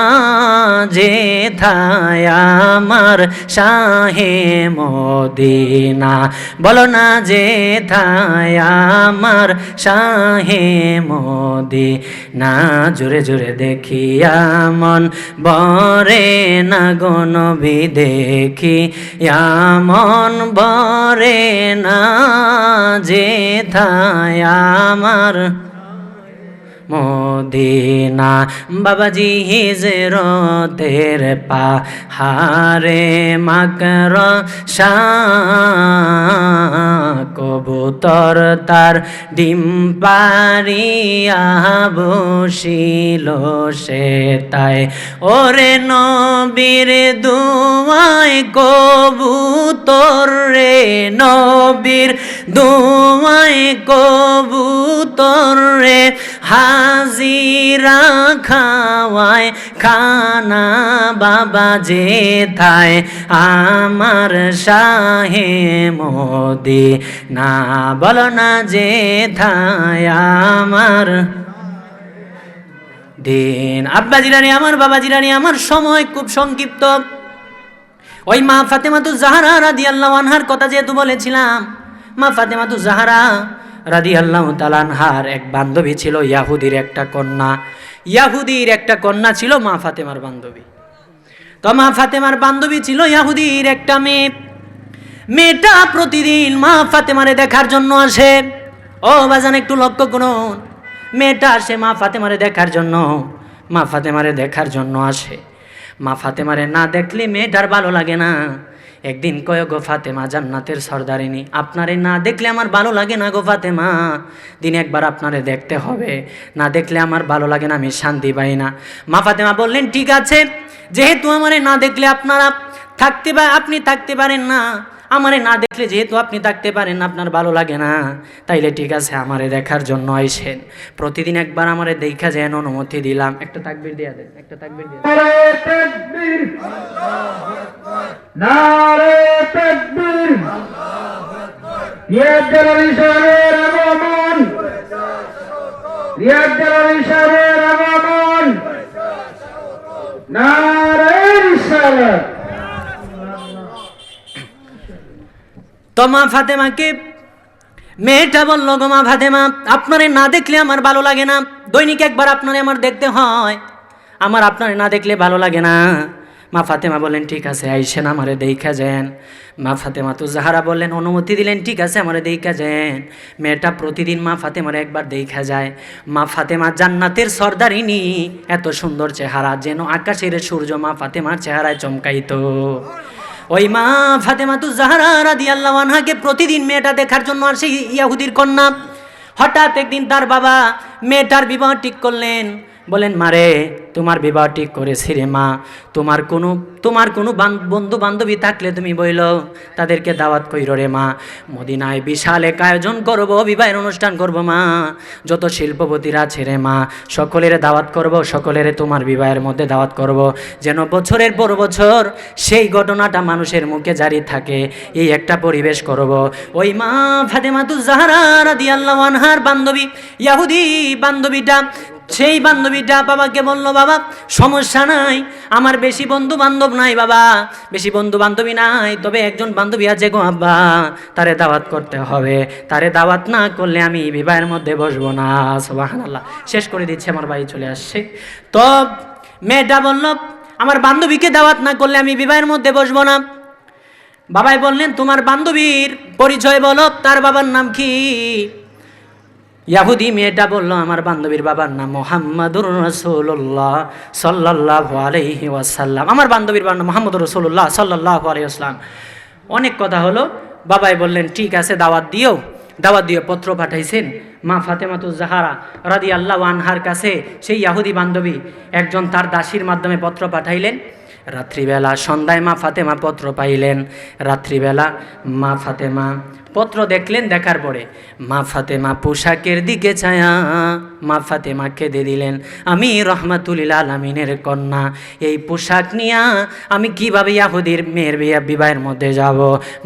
যেথায় আমার শাহে মদিনা, বলো না যেথায় আমার শাহে মদিনা, জোরে জোরে দেখিয়া মন ভরে না গো নবী, দেখিয়া মন ভরে না, যেথায় আমার মদিনা। বাবাজি হিজরতের পাহাড়ে মাকর কবুতর তার ডিম পারিয়া বসিল সে তাই, ওরে নবীর দুয়ায় কবুতর রে, নবীর দুয়ায় কবুতর রে, হাজিরা খাওয়ায় খানা বাবা যেথায় আমার শাহে মদিনা, বলো না যেথায় আমার দিন। আব্বা জিরানি আমার, বাবা জিরানি আমার, সময় খুব সংক্ষিপ্ত। ওই মা ফাতেমাতুজ জাহরা রাদিয়াল্লাহু আনহার কথা যেহেতু বলেছিলাম, মা ফাতেমাতুজ জাহরা রাদিয়াল্লাহু তাআলা আনহার এক বান্ধবী ছিল, ইয়াহুদির একটা কন্যা। ইয়াহুদির একটা কন্যা ছিল মা ফাতেমার বান্ধবী। তো মা ফাতেমার বান্ধবী ছিল ইয়াহুদির একটা মেয়ে। মেয়েটা প্রতিদিন মা ফাতেমারে দেখার জন্য আসে। ও বাজান একটু লক্ষ্য করুন, মেয়েটা আসে মা ফাতেমারে দেখার জন্য, মা ফাতেমারে দেখার জন্য আসে। মা ফাতেমারে না দেখলে মেয়েটার ভালো লাগে না। একদিন কয়, গো ফাতেমা জান্নাতের সর্দারিনী, আপনারে না দেখলে আমার ভালো লাগে না গো ফাতেমা, দিনে একবার আপনারে দেখতে হবে, না দেখলে আমার ভালো লাগে না, আমি শান্তি পাই না। মা ফাতেমা বললেন, ঠিক আছে, যেহেতু আমারে না দেখলে আপনারা আপনি থাকতে পারেন না, আমারে না দেখলে যেহেতু আপনি থাকতে পারেন না, আপনার ভালো লাগে না, তাইলে ঠিক আছে আমারে দেখার জন্য আইসেন, প্রতিদিন একবার আমারে দেখা যেন অনুমতি দিলাম। একটা তাকবীর দিয়া দেন, একটা তাকবীর দিয়া দেন। নারে তাকবীর, রিয়াদ জালালী সাহেবের আগমন, রিয়াদ জালালী সাহেবের আগমন, নারে রিসালাত। তো মা ফাতেমাকে মেয়েটা বলল, গো মা ফাতেমা, আপনারে না দেখলে আমার ভালো লাগে না, দৈনিক একবার আপনারে আমার দেখতে হয়, আমার আপনারে না দেখলে ভালো লাগে না। মা ফাতেমা বললেন, ঠিক আছে আইসেন, আমারে দেখা যান। মা ফাতেমাতুজ জাহরা বললেন, অনুমতি দিলেন, ঠিক আছে আমারে দেখা যান। মেয়েটা প্রতিদিন মা ফাতেমারে একবার দেখা যায়। মা ফাতেমা জান্নাতের সর্দারিনী, এত সুন্দর চেহারা, যেন আকাশের সূর্য মা ফাতেমার চেহারায় চমকাইতো। ওই মা ফাতেমাতুজ জাহরা রাদিয়াল্লাহু আনহাকে প্রতিদিন মেয়েটা দেখার জন্য আসে ইয়াহুদির কন্যা। হঠাৎ একদিন তার বাবা মেয়েটার বিবাহ ঠিক করলেন। বলেন, মারে তোমার বিবাহ ঠিক করেছি রে মা, তোমার কোনো বন্ধু বান্ধবী থাকলে তুমি বইল, তাদেরকে দাওয়াত কইরো রে মা, মদিনায় বিশাল এক আয়োজন করব, বিবাহের অনুষ্ঠান করব মা, যত শিল্পপতিরা আছে রে মা, সকলের দাওয়াত করব, সকলের তোমার বিবাহের মধ্যে দাওয়াত করব, যেন বছরের পর বছর সেই ঘটনাটা মানুষের মুখে জারি থাকে, এই একটা পরিবেশ করব। ওই মা ফাতেমাতুজ জাহরা রাদিয়াল্লাহু আনহার বান্ধবী ইয়াহুদি বান্ধবীটা, সেই বান্ধবীটা বাবাকে বলল, বাবা সমস্যা নাই, আমার বেশি বন্ধু বান্ধব নাই বাবা, বেশি বন্ধু বান্ধবী নাই, তবে একজন বান্ধবী আছে গো আব্বা, তারে দাওয়াত করতে হবে, তারে দাওয়াত না করলে আমি বিবাহের মধ্যে বসবো না। সুবহানাল্লাহ, শেষ করে দিচ্ছে, আমার ভাই চলে আসছে। তো মেয়েটা বলল, আমার বান্ধবীকে দাওয়াত না করলে আমি বিবাহের মধ্যে বসবো না। বাবাই বললেন, তোমার বান্ধবীর পরিচয় বলো, তার বাবার নাম কি? ইয়াহুদি মেয়েটা বলল, আমার বান্ধবীর বাবার নাম মুহাম্মাদুর রাসূলুল্লাহ সাল্লাল্লাহু আলাইহি ওয়াসাল্লাম। আমার বান্ধবীর বাবার নাম মুহাম্মাদুর রাসূলুল্লাহ সাল্লাল্লাহু আলাইহি ওয়াসাল্লাম। অনেক কথা হলো, বাবাই বললেন, ঠিক আছে দাওয়াত দিও। দাওয়াত দিয়ে পত্র পাঠাইছেন মা ফাতেমাতুজ জাহরা রাদিয়াল্লাহু আনহার কাছে। সেই ইয়াহুদি বান্ধবী একজন তার দাসীর মাধ্যমে পত্র পাঠাইলেন। রাত্রিবেলা সন্ধ্যায় মা ফাতেমা পত্র পাইলেন। রাত্রিবেলা মা ফাতেমা পত্র দেখলেন, দেখার পরে মা ফাতেমা পোশাকের দিকে ছায়া, মা ফাতেমা কেঁদে দিলেন, আমি রহমাতুল আলামিনের কন্যা, এই পোশাক নিয়া আমি কিভাবে ইয়াহুদির মেয়ের বিবাহের মধ্যে যাব?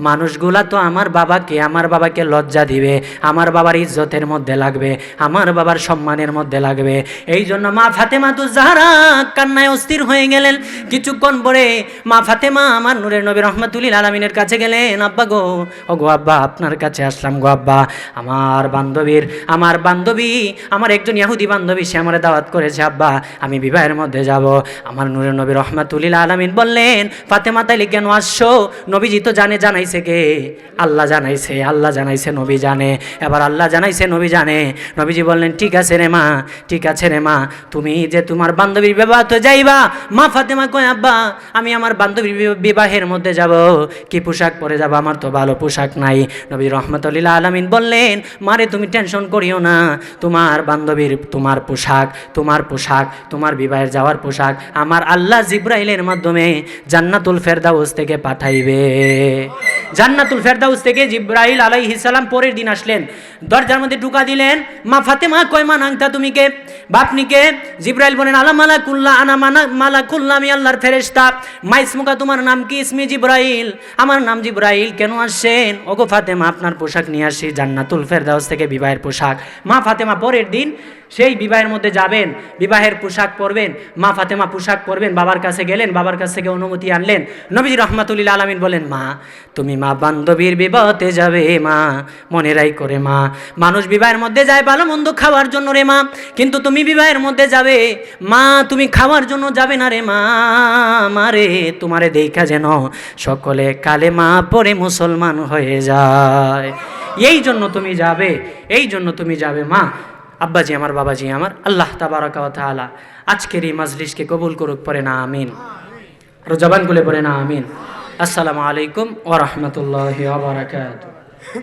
মানুষগুলা তো আমার বাবাকে লজ্জা দিবে, আমার বাবার ইজ্জতের মধ্যে লাগবে, আমার বাবার সম্মানের মধ্যে লাগবে। এই জন্য মা ফাতেমাতুজ জাহরা কান্নায় অস্থির হয়ে গেলেন। কিছুক্ষণ পরে মা ফাতেমা আমার নূরের নবী রহমাতুল আলামিনের কাছে গেলেন। আব্বা গো, ও গো আব্বা, আপনার কাছে আসলাম গো আব্বা, আমার বান্ধবী আমার একজন ইহুদি বান্ধবী, সে আমার দাওয়াত করেছে আব্বা, আমি বিবাহের মধ্যে যাব। আমার নূরের নবী রহমাতুল আলামিন বললেন, ফাতেমা তাইলে কেন আসছো? নবীজি তো জানাইছে কে? আল্লাহ জানাইছে, নবী জানে, এবার আল্লাহ জানাইছে, নবী জানে। নবীজি বললেন, ঠিক আছে রে মা, তুমি যে তোমার বান্ধবীর বিবাহ তো যাইবা। মা ফাতেমা কয়, আব্বা আমি আমার বান্ধবীর বিবাহের মধ্যে যাব, কি পোশাক পরে যাব? আমার তো ভালো পোশাক নাই। নবী রহমাতুল আলামিন বললেন, মারে তুমি টেনশন করিও না, তোমার বান্ধবীর তোমার পোশাক তোমার বিবাহের যাওয়ার পোশাক আমার আল্লাহ জিব্রাইলের মাধ্যমে জান্নাতুল ফেরদাউস থেকে পাঠাইবে। জান্নাতুল ফেরদাউস থেকে জিব্রাইল আলাইহিস সালাম পরের দিন আসলেন, দরজার মধ্যে ঢুকা দিলেন। মা ফাতেমা কয়, মা নাংতা তুমি কে, বাপনি কে? জিব্রাইল বলেন, আলা মালাকুল্লাহ, আনা মালাকুল্লাহ, আমি আল্লাহর ফেরেশতা। মা ইসমুকা, তোমার নাম কি? ইসমি জিব্রাইল, আমার নাম জিব্রাইল। কেন আসছেন? ওগো ফাতেমা, আপনার পোশাক নিয়ে আসি, জান্নাতুল ফেরদাউস থেকে বিবাহের পোশাক। মা ফাতেমা পরের দিন সেই বিবাহের মধ্যে যাবেন, বিবাহের পোশাক পরবেন। মা ফাতেমা পোশাক পরবেন, বাবার কাছে গেলেন, বাবার কাছ থেকে অনুমতি আনলেন। নবীজি রহমাতুল্লিল আলামিন বলেন, মা তুমি মা বান্ধবীর বিবাহতে যাবে মা, মনে রাই করে মা, মানুষ বিবাহের মধ্যে যায় ভালো মন্দ খাওয়ার জন্য রে মা, কিন্তু তুমি বিবাহের মধ্যে যাবে মা, তুমি খাওয়ার জন্য যাবে না রে মা, মারে তোমারে দেখা যেন সকলে কালেমা পড়ে মুসলমান হয়ে যায়, এই জন্য তুমি যাবে, এই জন্য তুমি যাবে মা। আব্বাজি আমার, বাবাজি আমার, আল্লাহ তাবারাকা ওয়া তাআলা আজকের এই মাজলিসকে কবুল করুক, পড়ে না আমিন, আর জবান খুলে পড়ে না আমিন। আসসালামু আলাইকুম ওয়া রাহমাতুল্লাহি ওয়া বারাকাতুহু।